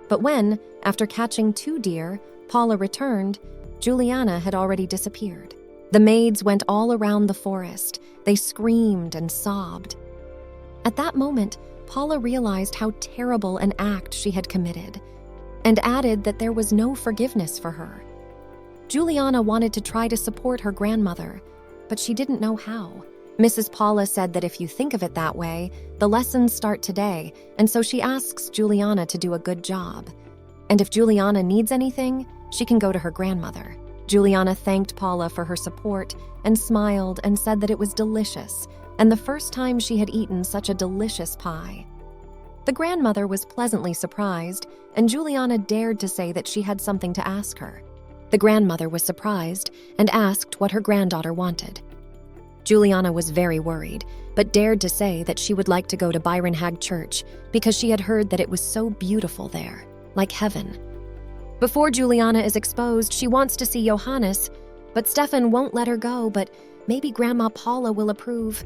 But when, after catching 2 deer, Paula returned, Juliana had already disappeared. The maids went all around the forest. They screamed and sobbed. At that moment, Paula realized how terrible an act she had committed and added that there was no forgiveness for her. Juliana wanted to try to support her grandmother, but she didn't know how. Mrs. Paula said that if you think of it that way, the lessons start today, and so she asks Juliana to do a good job. And if Juliana needs anything, she can go to her grandmother. Juliana thanked Paula for her support and smiled and said that it was delicious, and the first time she had eaten such a delicious pie. The grandmother was pleasantly surprised, and Juliana dared to say that she had something to ask her. The grandmother was surprised and asked what her granddaughter wanted. Juliana was very worried, but dared to say that she would like to go to Byron Hag Church because she had heard that it was so beautiful there, like heaven. Before Juliana is exposed, she wants to see Johannes, but Stefan won't let her go, but maybe Grandma Paula will approve.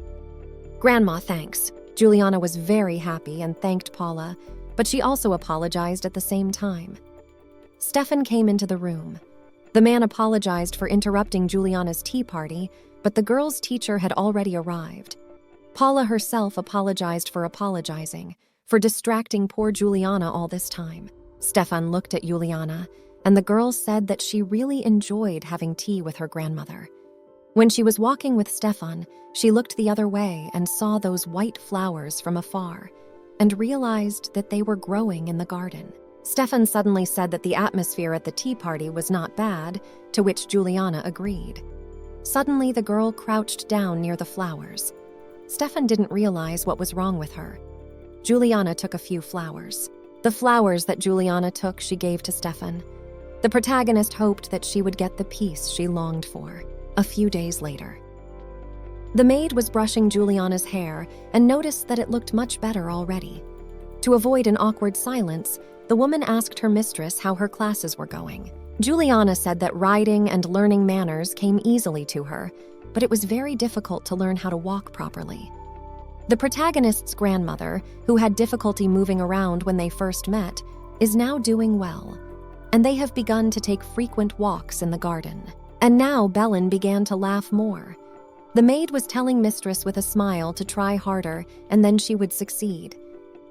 Grandma, thanks. Juliana was very happy and thanked Paula, but she also apologized at the same time. Stefan came into the room. The man apologized for interrupting Juliana's tea party, but the girls' teacher had already arrived. Paula herself apologized for apologizing, for distracting poor Juliana all this time. Stefan looked at Juliana, and the girl said that she really enjoyed having tea with her grandmother. When she was walking with Stefan, she looked the other way and saw those white flowers from afar, and realized that they were growing in the garden. Stefan suddenly said that the atmosphere at the tea party was not bad, to which Juliana agreed. Suddenly, the girl crouched down near the flowers. Stefan didn't realize what was wrong with her. Juliana took a few flowers. The flowers that Juliana took, she gave to Stefan. The protagonist hoped that she would get the peace she longed for. A few days later, the maid was brushing Juliana's hair and noticed that it looked much better already. To avoid an awkward silence, the woman asked her mistress how her classes were going. Juliana said that riding and learning manners came easily to her, but it was very difficult to learn how to walk properly. The protagonist's grandmother, who had difficulty moving around when they first met, is now doing well, and they have begun to take frequent walks in the garden. And now Belen began to laugh more. The maid was telling mistress with a smile to try harder, and then she would succeed.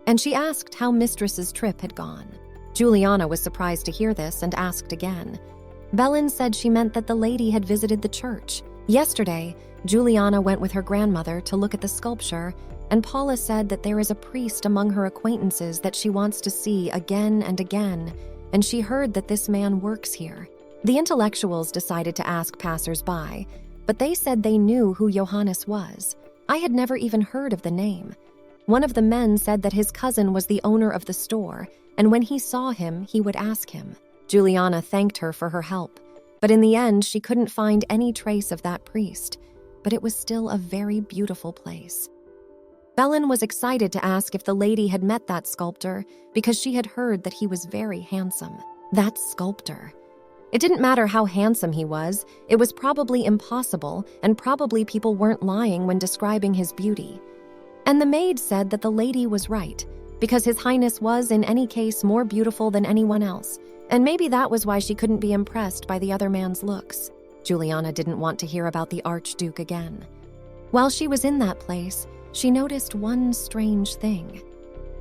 And she asked how mistress's trip had gone. Juliana was surprised to hear this and asked again. Belen said she meant that the lady had visited the church. Yesterday, Juliana went with her grandmother to look at the sculpture, and Paula said that there is a priest among her acquaintances that she wants to see again and again, and she heard that this man works here. The intellectuals decided to ask passers-by, but they said they knew who Johannes was. I had never even heard of the name. One of the men said that his cousin was the owner of the store, and when he saw him, he would ask him. Juliana thanked her for her help, but in the end, she couldn't find any trace of that priest, but it was still a very beautiful place. Belen was excited to ask if the lady had met that sculptor because she had heard that he was very handsome. That sculptor. It didn't matter how handsome he was, it was probably impossible, and probably people weren't lying when describing his beauty. And the maid said that the lady was right, because His Highness was in any case more beautiful than anyone else, and maybe that was why she couldn't be impressed by the other man's looks. Juliana didn't want to hear about the Archduke again. While she was in that place, she noticed one strange thing.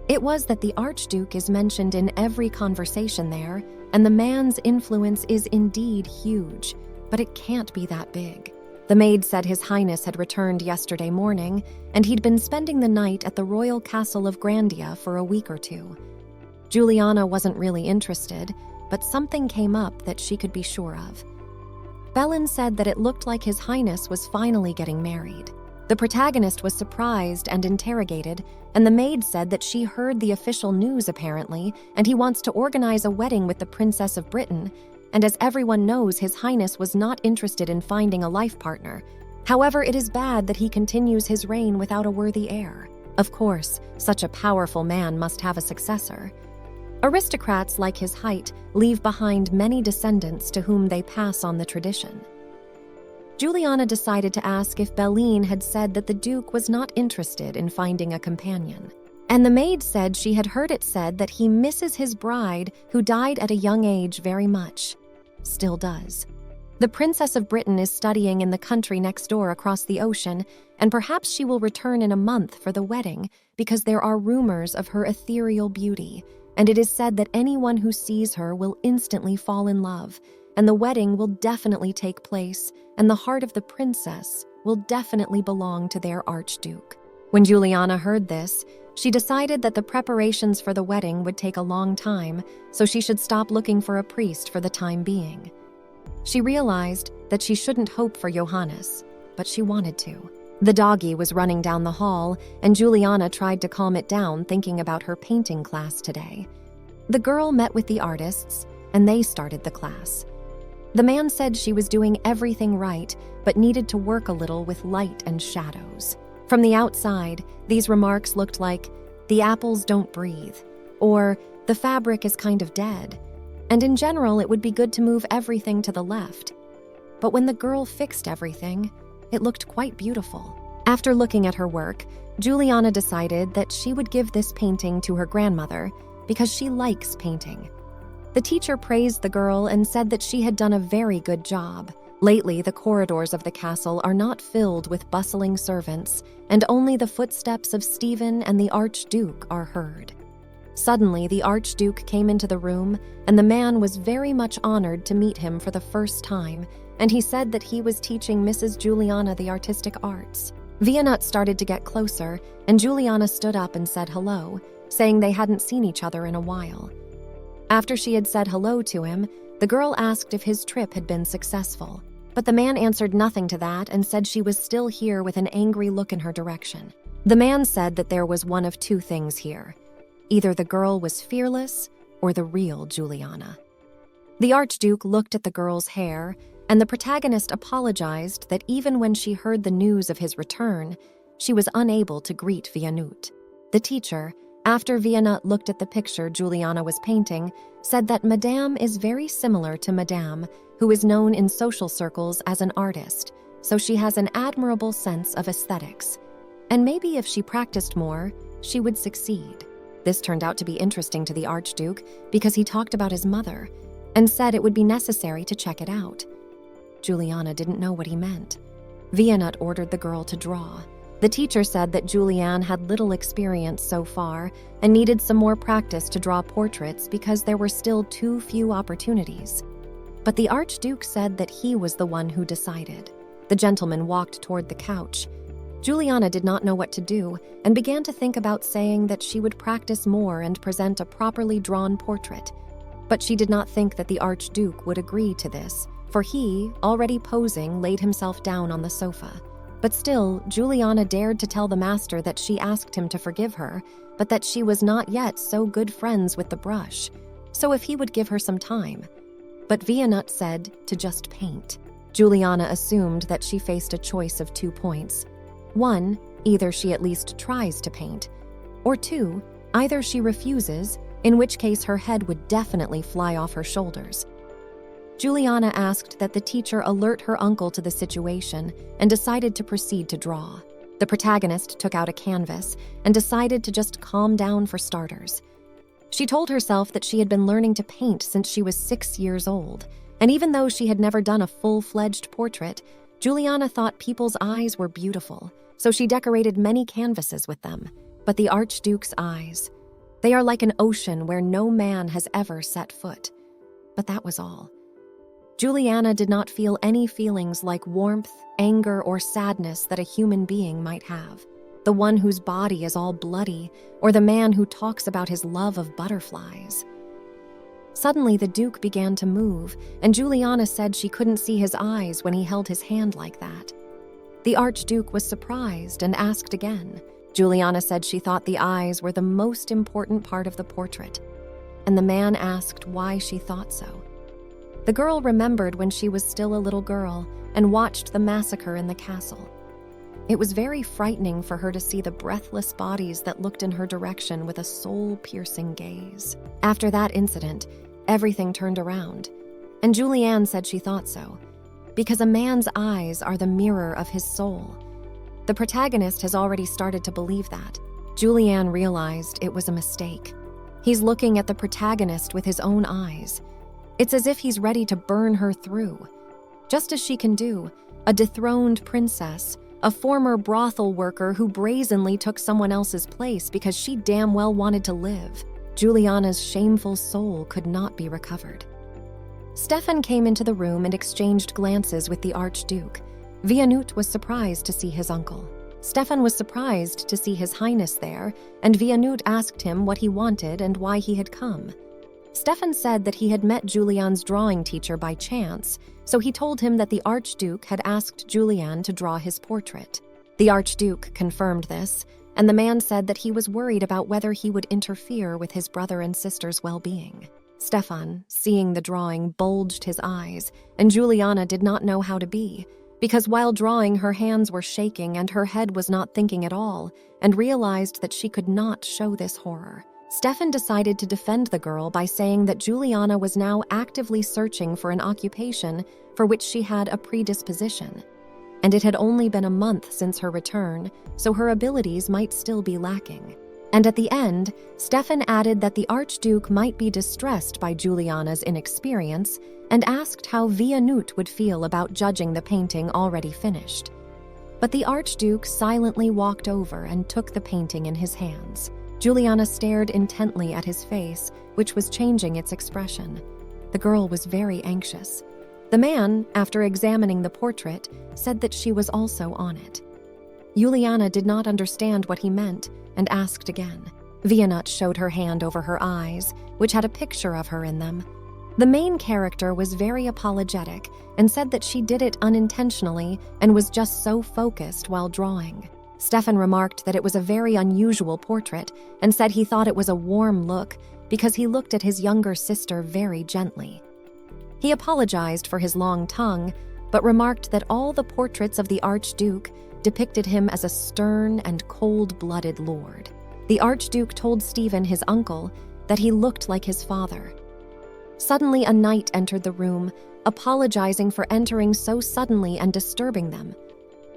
It was that the Archduke is mentioned in every conversation there, and the man's influence is indeed huge, but it can't be that big. The maid said His Highness had returned yesterday morning, and he'd been spending the night at the royal castle of Grandia for a week or two. Juliana wasn't really interested, but something came up that she could be sure of. Belen said that it looked like His Highness was finally getting married. The protagonist was surprised and interrogated, and the maid said that she heard the official news apparently, and he wants to organize a wedding with the Princess of Britain, and as everyone knows, His Highness was not interested in finding a life partner. However, it is bad that he continues his reign without a worthy heir. Of course, such a powerful man must have a successor. Aristocrats like his height leave behind many descendants to whom they pass on the tradition. Juliana decided to ask if Belen had said that the Duke was not interested in finding a companion. And the maid said she had heard it said that he misses his bride who died at a young age very much. Still does. The Princess of Britain is studying in the country next door across the ocean, and perhaps she will return in a month for the wedding because there are rumors of her ethereal beauty, and it is said that anyone who sees her will instantly fall in love, and the wedding will definitely take place, and the heart of the princess will definitely belong to their Archduke. When Juliana heard this, she decided that the preparations for the wedding would take a long time, so she should stop looking for a priest for the time being. She realized that she shouldn't hope for Johannes, but she wanted to. The doggy was running down the hall, and Juliana tried to calm it down, thinking about her painting class today. The girl met with the artists, and they started the class. The man said she was doing everything right, but needed to work a little with light and shadows. From the outside, these remarks looked like, "The apples don't breathe," or "The fabric is kind of dead," and in general, it would be good to move everything to the left. But when the girl fixed everything, it looked quite beautiful. After looking at her work, Juliana decided that she would give this painting to her grandmother because she likes painting. The teacher praised the girl and said that she had done a very good job. Lately, the corridors of the castle are not filled with bustling servants, and only the footsteps of Stephen and the Archduke are heard. Suddenly, the Archduke came into the room, and the man was very much honored to meet him for the first time, and he said that he was teaching Mrs. Juliana the artistic arts. Vianut started to get closer, and Juliana stood up and said hello, saying they hadn't seen each other in a while. After she had said hello to him, the girl asked if his trip had been successful, but the man answered nothing to that and said she was still here with an angry look in her direction. The man said that there was one of two things here. Either the girl was fearless or the real Juliana. The Archduke looked at the girl's hair, and the protagonist apologized that even when she heard the news of his return, she was unable to greet Vianut. The teacher, after Vianut looked at the picture Juliana was painting, said that Madame is very similar to Madame, who is known in social circles as an artist, so she has an admirable sense of aesthetics. And maybe if she practiced more, she would succeed. This turned out to be interesting to the Archduke because he talked about his mother and said it would be necessary to check it out. Juliana didn't know what he meant. Vianut ordered the girl to draw. The teacher said that Julianne had little experience so far and needed some more practice to draw portraits because there were still too few opportunities. But the Archduke said that he was the one who decided. The gentleman walked toward the couch. Juliana did not know what to do and began to think about saying that she would practice more and present a properly drawn portrait. But she did not think that the Archduke would agree to this, for he, already posing, laid himself down on the sofa. But still, Juliana dared to tell the master that she asked him to forgive her, but that she was not yet so good friends with the brush, so if he would give her some time. But Vianut said to just paint. Juliana assumed that she faced a choice of 2 points. 1, either she at least tries to paint, or 2, either she refuses, in which case her head would definitely fly off her shoulders. Juliana asked that the teacher alert her uncle to the situation and decided to proceed to draw. The protagonist took out a canvas and decided to just calm down for starters. She told herself that she had been learning to paint since she was 6 years old, and even though she had never done a full-fledged portrait, Juliana thought people's eyes were beautiful, so she decorated many canvases with them. But the Archduke's eyes, they are like an ocean where no man has ever set foot. But that was all. Juliana did not feel any feelings like warmth, anger, or sadness that a human being might have. The one whose body is all bloody, or the man who talks about his love of butterflies. Suddenly, the Duke began to move, and Juliana said she couldn't see his eyes when he held his hand like that. The Archduke was surprised and asked again. Juliana said she thought the eyes were the most important part of the portrait, and the man asked why she thought so. The girl remembered when she was still a little girl and watched the massacre in the castle. It was very frightening for her to see the breathless bodies that looked in her direction with a soul-piercing gaze. After that incident, everything turned around, and Julianne said she thought so, because a man's eyes are the mirror of his soul. The protagonist has already started to believe that. Julianne realized it was a mistake. He's looking at the protagonist with his own eyes. It's as if he's ready to burn her through. just as she can do, a dethroned princess, a former brothel worker who brazenly took someone else's place because she damn well wanted to live. Juliana's shameful soul could not be recovered. Stefan came into the room and exchanged glances with the Archduke. Vianut was surprised to see his uncle. Stefan was surprised to see His Highness there, and Vianut asked him what he wanted and why he had come. Stefan said that he had met Julian's drawing teacher by chance, so he told him that the Archduke had asked Julian to draw his portrait. The Archduke confirmed this, and the man said that he was worried about whether he would interfere with his brother and sister's well-being. Stefan, seeing the drawing, bulged his eyes, and Juliana did not know how to be, because while drawing, her hands were shaking and her head was not thinking at all, and realized that she could not show this horror. Stefan decided to defend the girl by saying that Juliana was now actively searching for an occupation for which she had a predisposition, and it had only been a month since her return, so her abilities might still be lacking. And at the end, Stefan added that the Archduke might be distressed by Juliana's inexperience and asked how Vianut would feel about judging the painting already finished. But the Archduke silently walked over and took the painting in his hands. Juliana stared intently at his face, which was changing its expression. The girl was very anxious. The man, after examining the portrait, said that she was also on it. Juliana did not understand what he meant and asked again. Vianut showed her hand over her eyes, which had a picture of her in them. The main character was very apologetic and said that she did it unintentionally and was just so focused while drawing. Stefan remarked that it was a very unusual portrait and said he thought it was a warm look because he looked at his younger sister very gently. He apologized for his long tongue, but remarked that all the portraits of the Archduke depicted him as a stern and cold-blooded lord. The Archduke told Stephen, his uncle, that he looked like his father. Suddenly, a knight entered the room, apologizing for entering so suddenly and disturbing them.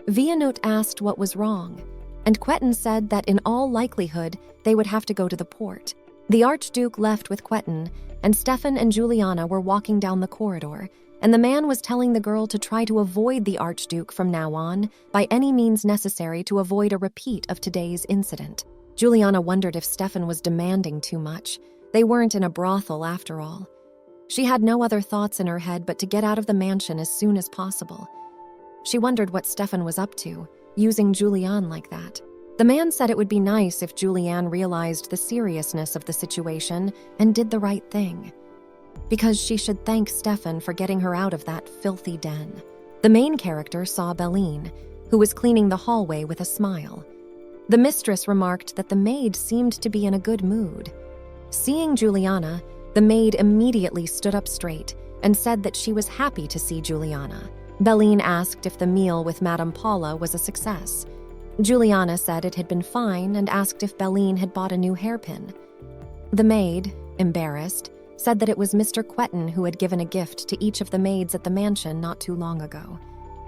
Vianut asked what was wrong, and Quentin said that in all likelihood they would have to go to the port. The Archduke left with Quentin, and Stefan and Juliana were walking down the corridor, and the man was telling the girl to try to avoid the Archduke from now on by any means necessary to avoid a repeat of today's incident. Juliana wondered if Stefan was demanding too much. They weren't in a brothel after all. She had no other thoughts in her head but to get out of the mansion as soon as possible. She wondered what Stefan was up to, using Julianne like that. The man said it would be nice if Julianne realized the seriousness of the situation and did the right thing, because she should thank Stefan for getting her out of that filthy den. The main character saw Belline, who was cleaning the hallway with a smile. The mistress remarked that the maid seemed to be in a good mood. Seeing Juliana, the maid immediately stood up straight and said that she was happy to see Juliana. Belline asked if the meal with Madame Paula was a success. Juliana said it had been fine and asked if Belline had bought a new hairpin. The maid, embarrassed, said that it was Mr. Quentin who had given a gift to each of the maids at the mansion not too long ago.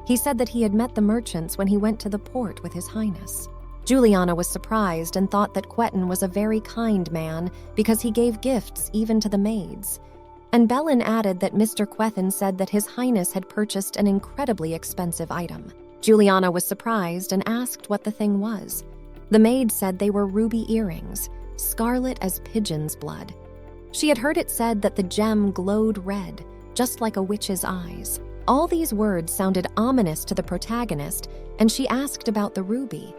He said that he had met the merchants when he went to the port with His Highness. Juliana was surprised and thought that Quentin was a very kind man because he gave gifts even to the maids. And Belline added that Mr. Quentin said that His Highness had purchased an incredibly expensive item. Juliana was surprised and asked what the thing was. The maid said they were ruby earrings, scarlet as pigeon's blood. She had heard it said that the gem glowed red, just like a witch's eyes. All these words sounded ominous to the protagonist, and she asked about the ruby.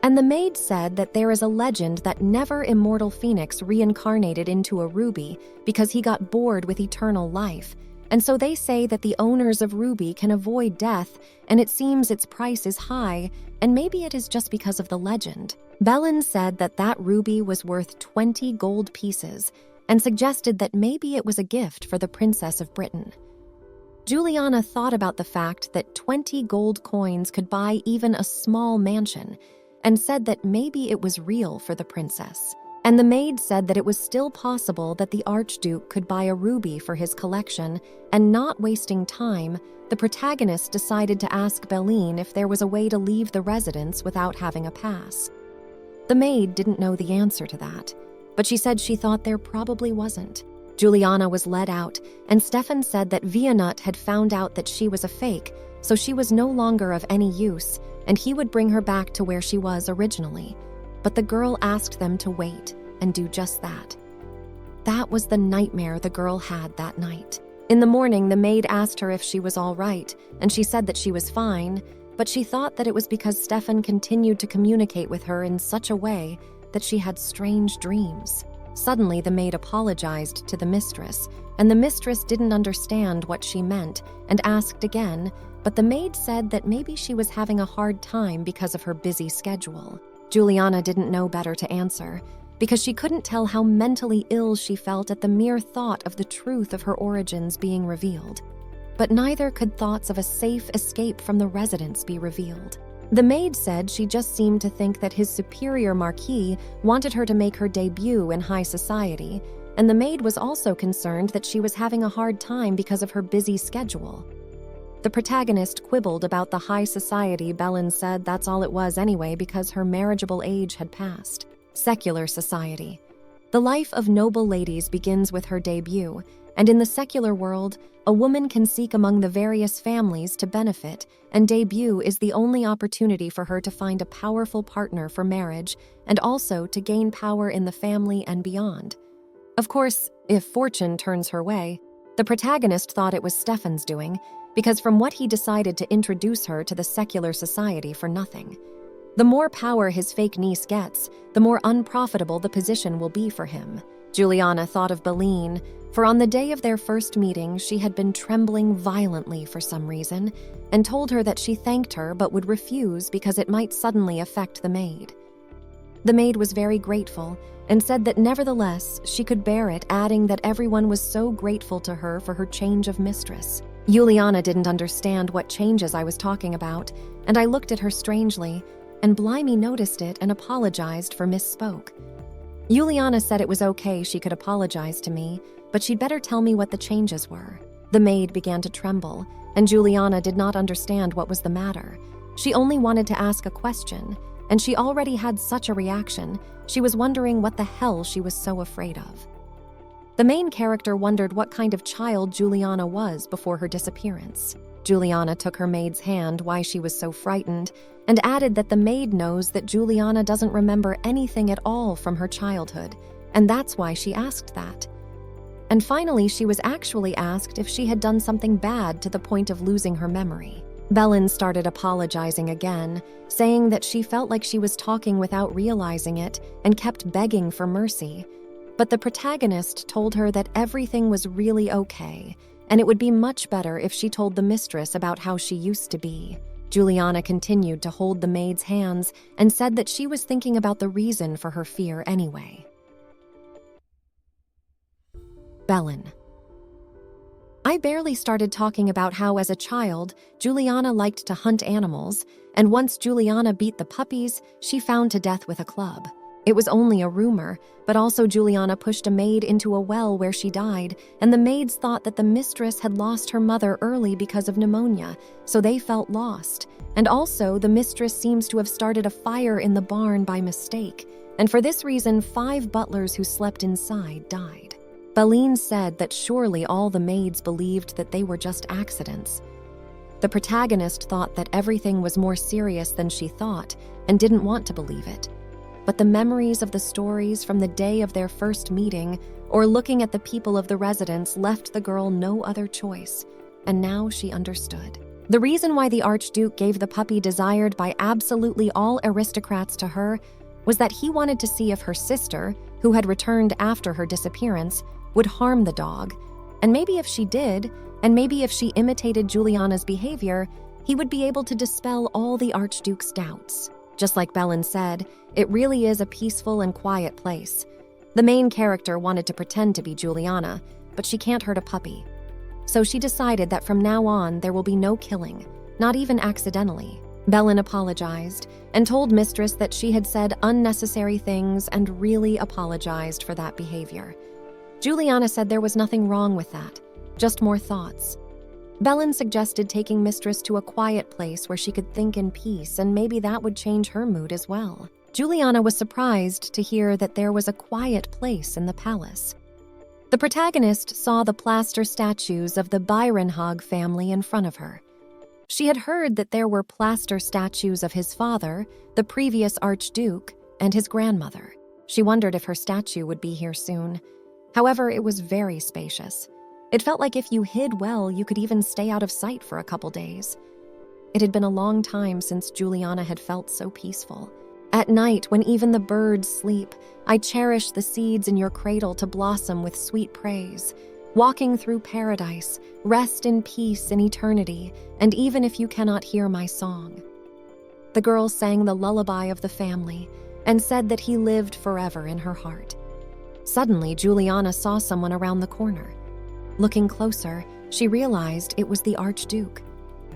And the maid said that there is a legend that never immortal Phoenix reincarnated into a ruby because he got bored with eternal life, and so they say that the owners of ruby can avoid death, and it seems its price is high, and maybe it is just because of the legend. Belline said that that ruby was worth 20 gold pieces, and suggested that maybe it was a gift for the Princess of Britain. Juliana thought about the fact that 20 gold coins could buy even a small mansion, and said that maybe it was real for the princess. And the maid said that it was still possible that the Archduke could buy a ruby for his collection, and not wasting time, the protagonist decided to ask Belline if there was a way to leave the residence without having a pass. The maid didn't know the answer to that, but she said she thought there probably wasn't. Juliana was led out, and Stefan said that Vianut had found out that she was a fake, so she was no longer of any use, and he would bring her back to where she was originally. But the girl asked them to wait and do just that. That was the nightmare the girl had that night. In the morning, the maid asked her if she was all right, and she said that she was fine, but she thought that it was because Stefan continued to communicate with her in such a way that she had strange dreams. Suddenly, the maid apologized to the mistress, and the mistress didn't understand what she meant and asked again, but the maid said that maybe she was having a hard time because of her busy schedule. Juliana didn't know better to answer, because she couldn't tell how mentally ill she felt at the mere thought of the truth of her origins being revealed. But neither could thoughts of a safe escape from the residence be revealed. The maid said she just seemed to think that his superior marquis wanted her to make her debut in high society, and the maid was also concerned that she was having a hard time because of her busy schedule. The protagonist quibbled about the high society. Belen said that's all it was anyway because her marriageable age had passed. Secular society. The life of noble ladies begins with her debut, and in the secular world, a woman can seek among the various families to benefit, and debut is the only opportunity for her to find a powerful partner for marriage and also to gain power in the family and beyond. Of course, if fortune turns her way, the protagonist thought it was Stefan's doing, because from what he decided to introduce her to the secular society for nothing. The more power his fake niece gets, the more unprofitable the position will be for him. Juliana thought of Beline, for on the day of their first meeting, she had been trembling violently for some reason, and told her that she thanked her but would refuse because it might suddenly affect the maid. The maid was very grateful, and said that nevertheless she could bear it, adding that everyone was so grateful to her for her change of mistress. Juliana didn't understand what changes I was talking about, and I looked at her strangely, and Blimey noticed it and apologized for misspoke. Juliana said it was okay she could apologize to me, but she'd better tell me what the changes were. The maid began to tremble, and Juliana did not understand what was the matter. She only wanted to ask a question, and she already had such a reaction, she was wondering what the hell she was so afraid of. The main character wondered what kind of child Juliana was before her disappearance. Juliana took her maid's hand why she was so frightened, and added that the maid knows that Juliana doesn't remember anything at all from her childhood, and that's why she asked that. And finally, she was actually asked if she had done something bad to the point of losing her memory. Belen started apologizing again, saying that she felt like she was talking without realizing it and kept begging for mercy. But the protagonist told her that everything was really okay, and it would be much better if she told the mistress about how she used to be. Juliana continued to hold the maid's hands and said that she was thinking about the reason for her fear anyway. Belen. I barely started talking about how, as a child, Juliana liked to hunt animals, and once Juliana beat the puppies, she found to death with a club. It was only a rumor, but also Juliana pushed a maid into a well where she died, and the maids thought that the mistress had lost her mother early because of pneumonia, so they felt lost. And also, the mistress seems to have started a fire in the barn by mistake, and for this reason, 5 butlers who slept inside died. Belen said that surely all the maids believed that they were just accidents. The protagonist thought that everything was more serious than she thought and didn't want to believe it. But the memories of the stories from the day of their first meeting or looking at the people of the residence left the girl no other choice, and now she understood. The reason why the Archduke gave the puppy desired by absolutely all aristocrats to her was that he wanted to see if her sister, who had returned after her disappearance, would harm the dog, and maybe if she did, and maybe if she imitated Juliana's behavior, he would be able to dispel all the Archduke's doubts. Just like Belen said, it really is a peaceful and quiet place. The main character wanted to pretend to be Juliana, but she can't hurt a puppy. So she decided that from now on there will be no killing, not even accidentally. Belen apologized and told Mistress that she had said unnecessary things and really apologized for that behavior. Juliana said there was nothing wrong with that, just more thoughts. Belen suggested taking Mistress to a quiet place where she could think in peace, and maybe that would change her mood as well. Juliana was surprised to hear that there was a quiet place in the palace. The protagonist saw the plaster statues of the Byronhag family in front of her. She had heard that there were plaster statues of his father, the previous Archduke, and his grandmother. She wondered if her statue would be here soon. However, it was very spacious. It felt like if you hid well, you could even stay out of sight for a couple days. It had been a long time since Juliana had felt so peaceful. At night, when even the birds sleep, I cherish the seeds in your cradle to blossom with sweet praise. Walking through paradise, rest in peace in eternity, and even if you cannot hear my song. The girl sang the lullaby of the family and said that he lived forever in her heart. Suddenly, Juliana saw someone around the corner. Looking closer, she realized it was the Archduke.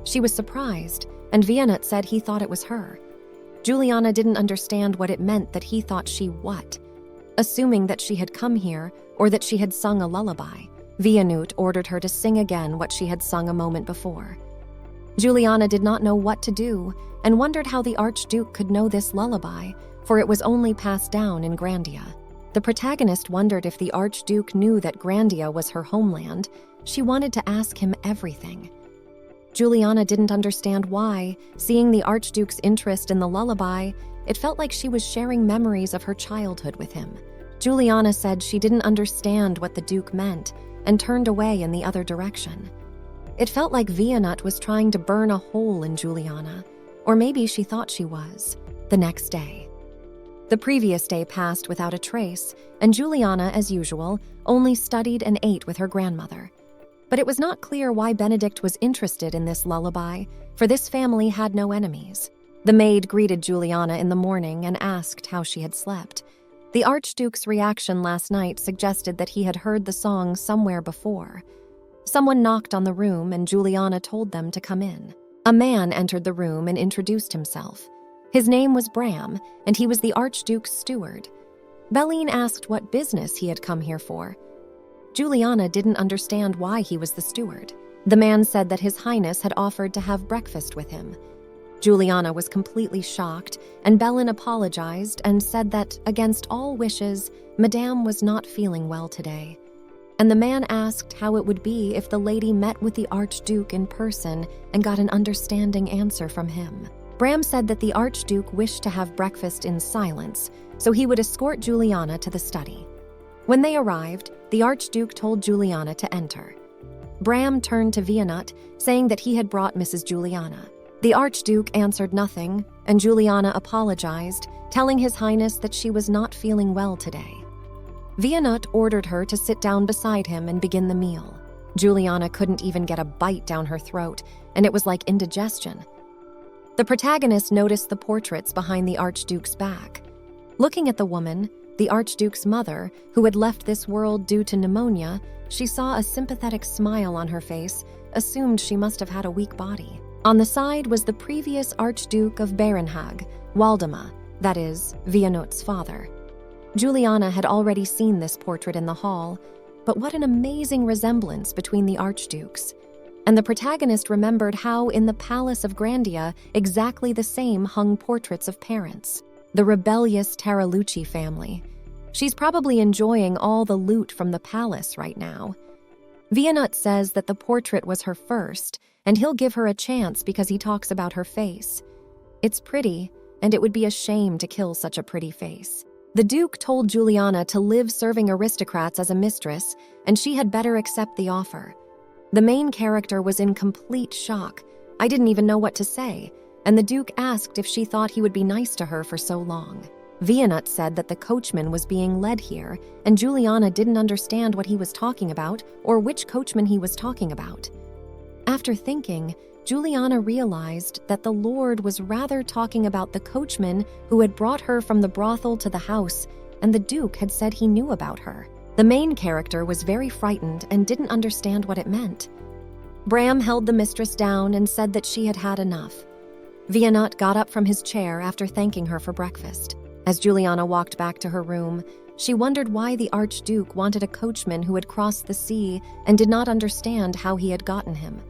She was surprised, and Vianut said he thought it was her. Juliana didn't understand what it meant that he thought she what. Assuming that she had come here or that she had sung a lullaby, Vianut ordered her to sing again what she had sung a moment before. Juliana did not know what to do and wondered how the Archduke could know this lullaby, for it was only passed down in Grandia. The protagonist wondered if the Archduke knew that Grandia was her homeland. She wanted to ask him everything. Juliana didn't understand why, seeing the Archduke's interest in the lullaby, it felt like she was sharing memories of her childhood with him. Juliana said she didn't understand what the Duke meant and turned away in the other direction. It felt like Vianut was trying to burn a hole in Juliana, or maybe she thought she was. The next day. The previous day passed without a trace, and Juliana, as usual, only studied and ate with her grandmother. But it was not clear why Benedict was interested in this lullaby, for this family had no enemies. The maid greeted Juliana in the morning and asked how she had slept. The Archduke's reaction last night suggested that he had heard the song somewhere before. Someone knocked on the room and Juliana told them to come in. A man entered the room and introduced himself. His name was Bram, and he was the Archduke's steward. Belline asked what business he had come here for. Juliana didn't understand why he was the steward. The man said that His Highness had offered to have breakfast with him. Juliana was completely shocked, and Belline apologized and said that, against all wishes, Madame was not feeling well today. And the man asked how it would be if the lady met with the Archduke in person and got an understanding answer from him. Bram said that the Archduke wished to have breakfast in silence, so he would escort Juliana to the study. When they arrived, the Archduke told Juliana to enter. Bram turned to Vianut, saying that he had brought Mrs. Juliana. The Archduke answered nothing, and Juliana apologized, telling His Highness that she was not feeling well today. Vianut ordered her to sit down beside him and begin the meal. Juliana couldn't even get a bite down her throat, and it was like indigestion. The protagonist noticed the portraits behind the Archduke's back. Looking at the woman, the Archduke's mother, who had left this world due to pneumonia, she saw a sympathetic smile on her face, assumed she must have had a weak body. On the side was the previous Archduke of Barenhag, Waldemar, that is, Vianut's father. Juliana had already seen this portrait in the hall, but what an amazing resemblance between the Archdukes. And the protagonist remembered how in the Palace of Grandia, exactly the same hung portraits of parents. The rebellious Taralucci family. She's probably enjoying all the loot from the palace right now. Vianut says that the portrait was her first, and he'll give her a chance because he talks about her face. It's pretty, and it would be a shame to kill such a pretty face. The Duke told Juliana to live serving aristocrats as a mistress, and she had better accept the offer. The main character was in complete shock. I didn't even know what to say, and the Duke asked if she thought he would be nice to her for so long. Vianut said that the coachman was being led here, and Juliana didn't understand what he was talking about or which coachman he was talking about. After thinking, Juliana realized that the Lord was rather talking about the coachman who had brought her from the brothel to the house, and the Duke had said he knew about her. The main character was very frightened and didn't understand what it meant. Bram held the mistress down and said that she had had enough. Vianut got up from his chair after thanking her for breakfast. As Juliana walked back to her room, she wondered why the Archduke wanted a coachman who had crossed the sea and did not understand how he had gotten him.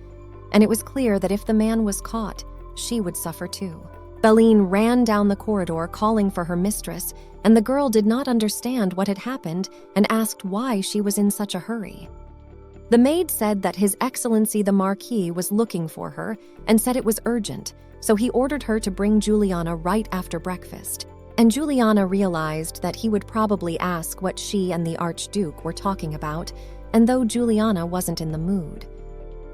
And it was clear that if the man was caught, she would suffer too. Belline ran down the corridor calling for her mistress, and the girl did not understand what had happened and asked why she was in such a hurry. The maid said that His Excellency the Marquis was looking for her and said it was urgent, so he ordered her to bring Juliana right after breakfast. And Juliana realized that he would probably ask what she and the Archduke were talking about, and though Juliana wasn't in the mood.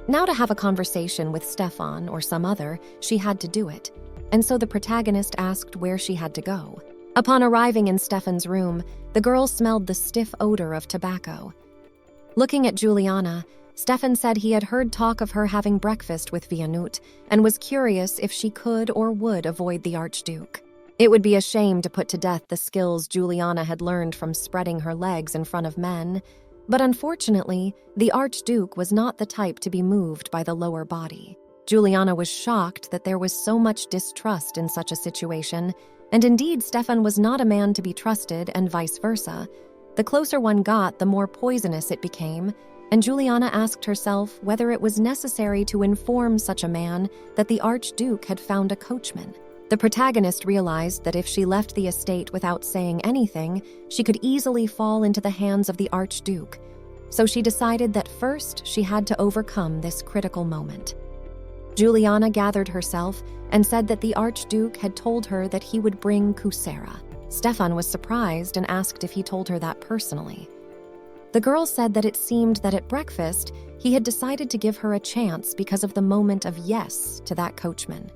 Now to have a conversation with Stefan or some other, she had to do it, and so the protagonist asked where she had to go. Upon arriving in Stefan's room, the girl smelled the stiff odor of tobacco. Looking at Juliana, Stefan said he had heard talk of her having breakfast with Vianut and was curious if she could or would avoid the Archduke. It would be a shame to put to death the skills Juliana had learned from spreading her legs in front of men, but unfortunately, the Archduke was not the type to be moved by the lower body. Juliana was shocked that there was so much distrust in such a situation, and indeed Stefan was not a man to be trusted and vice versa. The closer one got, the more poisonous it became, and Juliana asked herself whether it was necessary to inform such a man that the Archduke had found a coachman. The protagonist realized that if she left the estate without saying anything, she could easily fall into the hands of the Archduke. So she decided that first she had to overcome this critical moment. Juliana gathered herself and said that the Archduke had told her that he would bring Kusera. Stefan was surprised and asked if he told her that personally. The girl said that it seemed that at breakfast, he had decided to give her a chance because of the moment of yes to that coachman.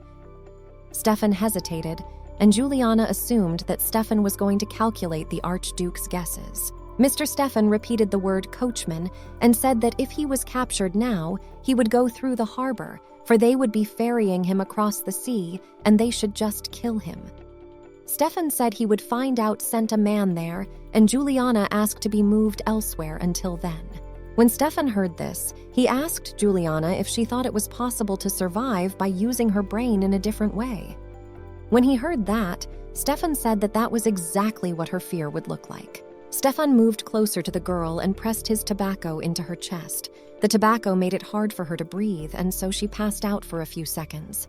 Stefan hesitated, and Juliana assumed that Stefan was going to calculate the Archduke's guesses. Mr. Stefan repeated the word coachman and said that if he was captured now, he would go through the harbor, for they would be ferrying him across the sea, and they should just kill him. Stefan said he would find out, sent a man there, and Juliana asked to be moved elsewhere until then. When Stefan heard this, he asked Juliana if she thought it was possible to survive by using her brain in a different way. When he heard that, Stefan said that that was exactly what her fear would look like. Stefan moved closer to the girl and pressed his tobacco into her chest. The tobacco made it hard for her to breathe, and so she passed out for a few seconds.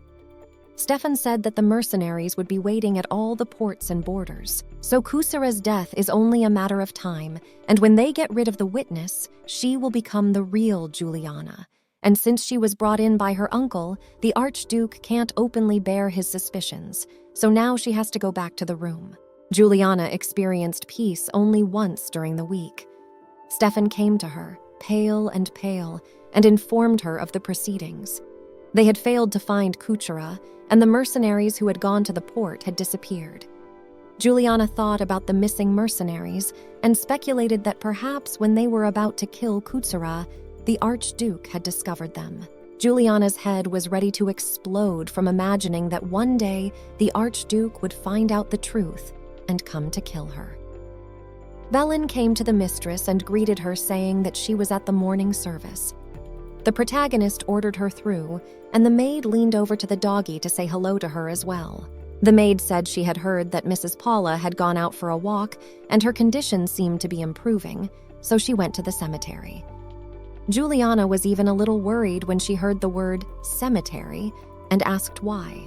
Stefan said that the mercenaries would be waiting at all the ports and borders, so Kusera's death is only a matter of time, and when they get rid of the witness, she will become the real Juliana. And since she was brought in by her uncle, the Archduke can't openly bear his suspicions, so now she has to go back to the room. Juliana experienced peace only once during the week. Stefan came to her, pale, and informed her of the proceedings. They had failed to find Kuchera, and the mercenaries who had gone to the port had disappeared. Juliana thought about the missing mercenaries and speculated that perhaps when they were about to kill Kuchera, the Archduke had discovered them. Juliana's head was ready to explode from imagining that one day the Archduke would find out the truth and come to kill her. Belen came to the mistress and greeted her, saying that she was at the morning service. The protagonist ordered her through, and the maid leaned over to the doggie to say hello to her as well. The maid said she had heard that Mrs. Paula had gone out for a walk, and her condition seemed to be improving, so she went to the cemetery. Juliana was even a little worried when she heard the word cemetery and asked why.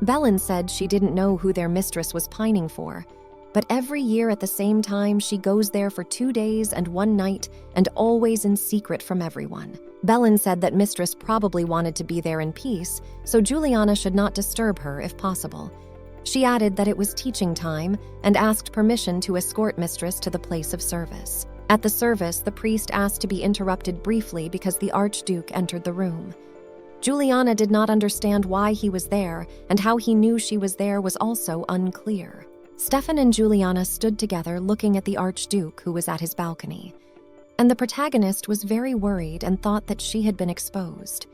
Belen said she didn't know who their mistress was pining for, but every year at the same time she goes there for 2 days and 1 night, and always in secret from everyone. Belen said that mistress probably wanted to be there in peace, so Juliana should not disturb her if possible. She added that it was teaching time and asked permission to escort mistress to the place of service. At the service, the priest asked to be interrupted briefly because the Archduke entered the room. Juliana did not understand why he was there, and how he knew she was there was also unclear. Stefan and Juliana stood together looking at the Archduke, who was at his balcony. And the protagonist was very worried and thought that she had been exposed.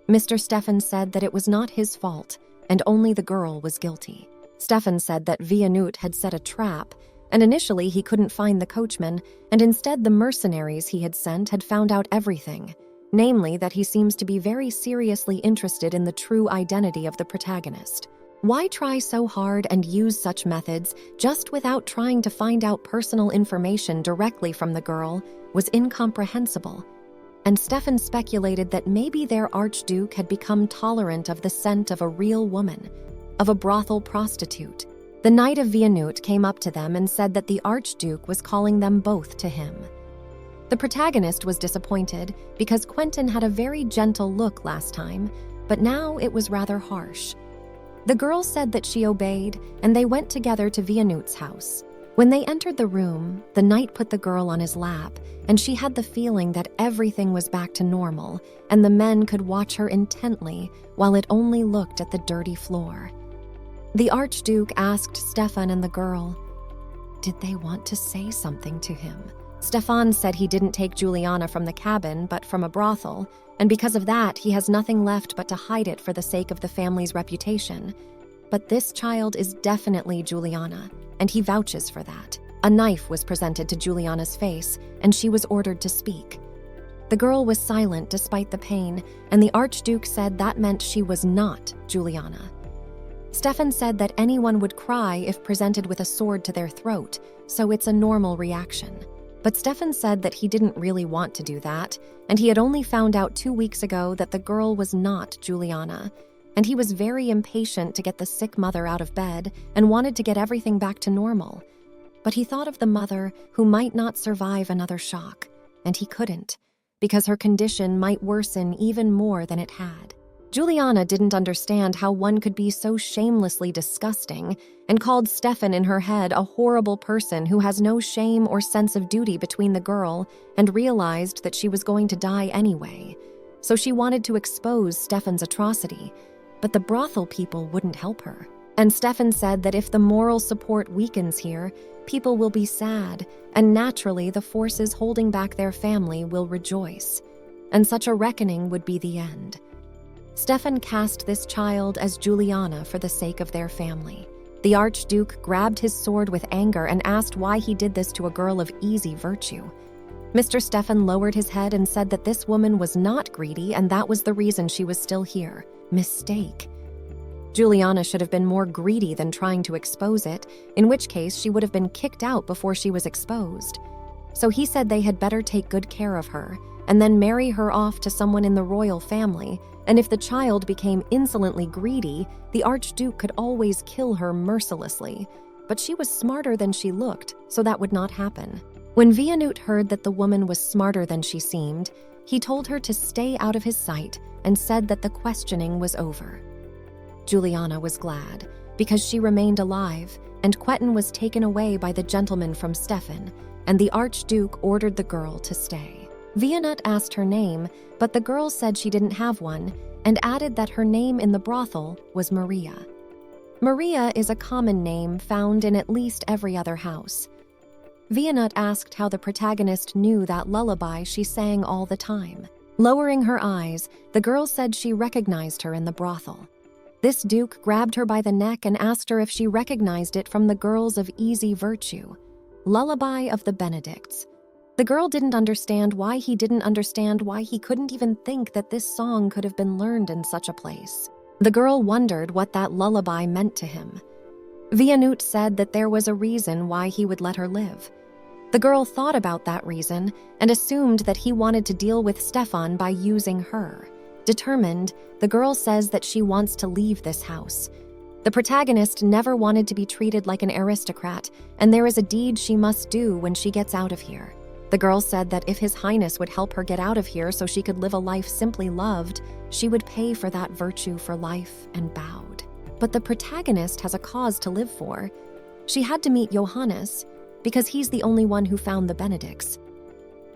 Mr. Stefan said that it was not his fault, and only the girl was guilty. Stefan said that Vianut had set a trap, and initially he couldn't find the coachman, and instead the mercenaries he had sent had found out everything, namely that he seems to be very seriously interested in the true identity of the protagonist. Why try so hard and use such methods just without trying to find out personal information directly from the girl was incomprehensible, and Stefan speculated that maybe their Archduke had become tolerant of the scent of a real woman, of a brothel prostitute. The Knight of Vianut came up to them and said that the Archduke was calling them both to him. The protagonist was disappointed because Quentin had a very gentle look last time, but now it was rather harsh. The girl said that she obeyed, and they went together to Vianut's house. When they entered the room, the knight put the girl on his lap, and she had the feeling that everything was back to normal, and the men could watch her intently while it only looked at the dirty floor. The Archduke asked Stefan and the girl, did they want to say something to him? Stefan said he didn't take Juliana from the cabin, but from a brothel, and because of that, he has nothing left but to hide it for the sake of the family's reputation. But this child is definitely Juliana, and he vouches for that. A knife was presented to Juliana's face, and she was ordered to speak. The girl was silent despite the pain, and the Archduke said that meant she was not Juliana. Stefan said that anyone would cry if presented with a sword to their throat, so it's a normal reaction. But Stefan said that he didn't really want to do that, and he had only found out 2 weeks ago that the girl was not Juliana, and he was very impatient to get the sick mother out of bed and wanted to get everything back to normal. But he thought of the mother who might not survive another shock, and he couldn't, because her condition might worsen even more than it had. Juliana didn't understand how one could be so shamelessly disgusting and called Stefan in her head a horrible person who has no shame or sense of duty between the girl and realized that she was going to die anyway. So she wanted to expose Stefan's atrocity, but the brothel people wouldn't help her. And Stefan said that if the moral support weakens here, people will be sad, and naturally the forces holding back their family will rejoice. And such a reckoning would be the end. Stefan cast this child as Juliana for the sake of their family. The Archduke grabbed his sword with anger and asked why he did this to a girl of easy virtue. Mr. Stefan lowered his head and said that this woman was not greedy and that was the reason she was still here. Mistake. Juliana should have been more greedy than trying to expose it, in which case she would have been kicked out before she was exposed. So he said they had better take good care of her and then marry her off to someone in the royal family, and if the child became insolently greedy, the Archduke could always kill her mercilessly. But she was smarter than she looked, so that would not happen. When Vianut heard that the woman was smarter than she seemed, he told her to stay out of his sight and said that the questioning was over. Juliana was glad, because she remained alive, and Quentin was taken away by the gentleman from Stefan, and the Archduke ordered the girl to stay. Vianut asked her name, but the girl said she didn't have one, and added that her name in the brothel was Maria. Maria is a common name found in at least every other house. Vianut asked how the protagonist knew that lullaby she sang all the time. Lowering her eyes, the girl said she recognized her in the brothel. This duke grabbed her by the neck and asked her if she recognized it from the girls of easy virtue. Lullaby of the Benedicts. The girl didn't understand why he couldn't even think that this song could have been learned in such a place. The girl wondered what that lullaby meant to him. Vianut said that there was a reason why he would let her live. The girl thought about that reason and assumed that he wanted to deal with Stefan by using her. Determined, the girl says that she wants to leave this house. The protagonist never wanted to be treated like an aristocrat, and there is a deed she must do when she gets out of here. The girl said that if His Highness would help her get out of here so she could live a life simply loved, she would pay for that virtue for life, and bowed. But the protagonist has a cause to live for. She had to meet Johannes, because he's the only one who found the Benedicts.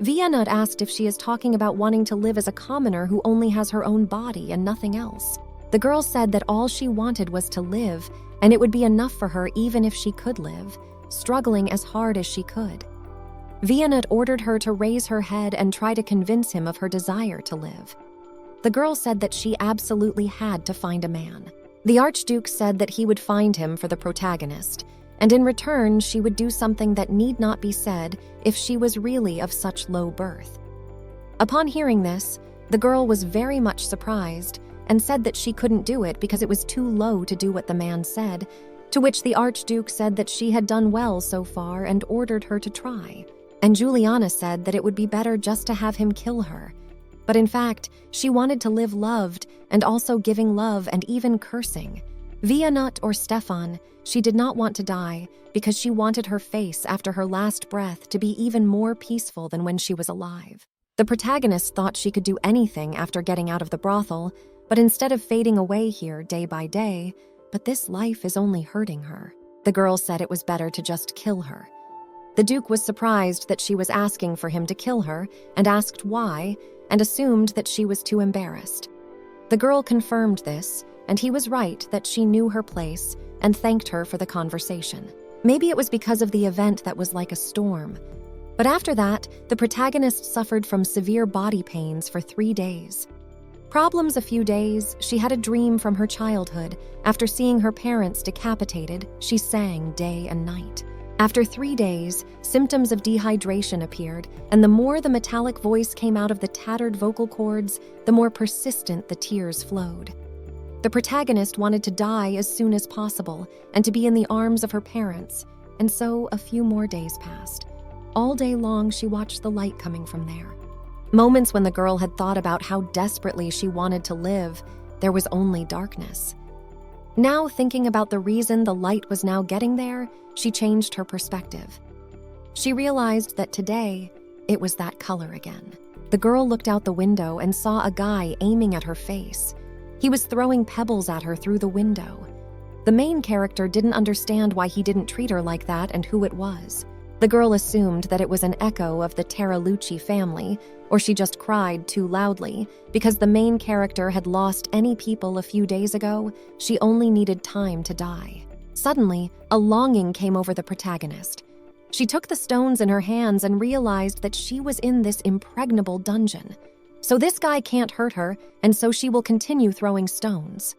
Vianut asked if she is talking about wanting to live as a commoner who only has her own body and nothing else. The girl said that all she wanted was to live, and it would be enough for her even if she could live, struggling as hard as she could. Vianut ordered her to raise her head and try to convince him of her desire to live. The girl said that she absolutely had to find a man. The Archduke said that he would find him for the protagonist, and in return she would do something that need not be said if she was really of such low birth. Upon hearing this, the girl was very much surprised and said that she couldn't do it because it was too low to do what the man said, to which the Archduke said that she had done well so far and ordered her to try. And Juliana said that it would be better just to have him kill her. But in fact, she wanted to live loved and also giving love and even cursing. Vianut or Stefan, she did not want to die because she wanted her face after her last breath to be even more peaceful than when she was alive. The protagonist thought she could do anything after getting out of the brothel, but instead of fading away here day by day, but this life is only hurting her. The girl said it was better to just kill her. The Duke was surprised that she was asking for him to kill her and asked why, and assumed that she was too embarrassed. The girl confirmed this, and he was right that she knew her place and thanked her for the conversation. Maybe it was because of the event that was like a storm. But after that, the protagonist suffered from severe body pains for 3 days. Problems a few days, she had a dream from her childhood. After seeing her parents decapitated, she sang day and night. After 3 days, symptoms of dehydration appeared, and the more the metallic voice came out of the tattered vocal cords, the more persistent the tears flowed. The protagonist wanted to die as soon as possible and to be in the arms of her parents, and so a few more days passed. All day long, she watched the light coming from there. Moments when the girl had thought about how desperately she wanted to live, there was only darkness. Now, thinking about the reason the light was now getting there, she changed her perspective. She realized that today, it was that color again. The girl looked out the window and saw a guy aiming at her face. He was throwing pebbles at her through the window. The main character didn't understand why he didn't treat her like that and who it was. The girl assumed that it was an echo of the Terralucci family, or she just cried too loudly. Because the main character had lost any people a few days ago, she only needed time to die. Suddenly, a longing came over the protagonist. She took the stones in her hands and realized that she was in this impregnable dungeon. So this guy can't hurt her, and so she will continue throwing stones.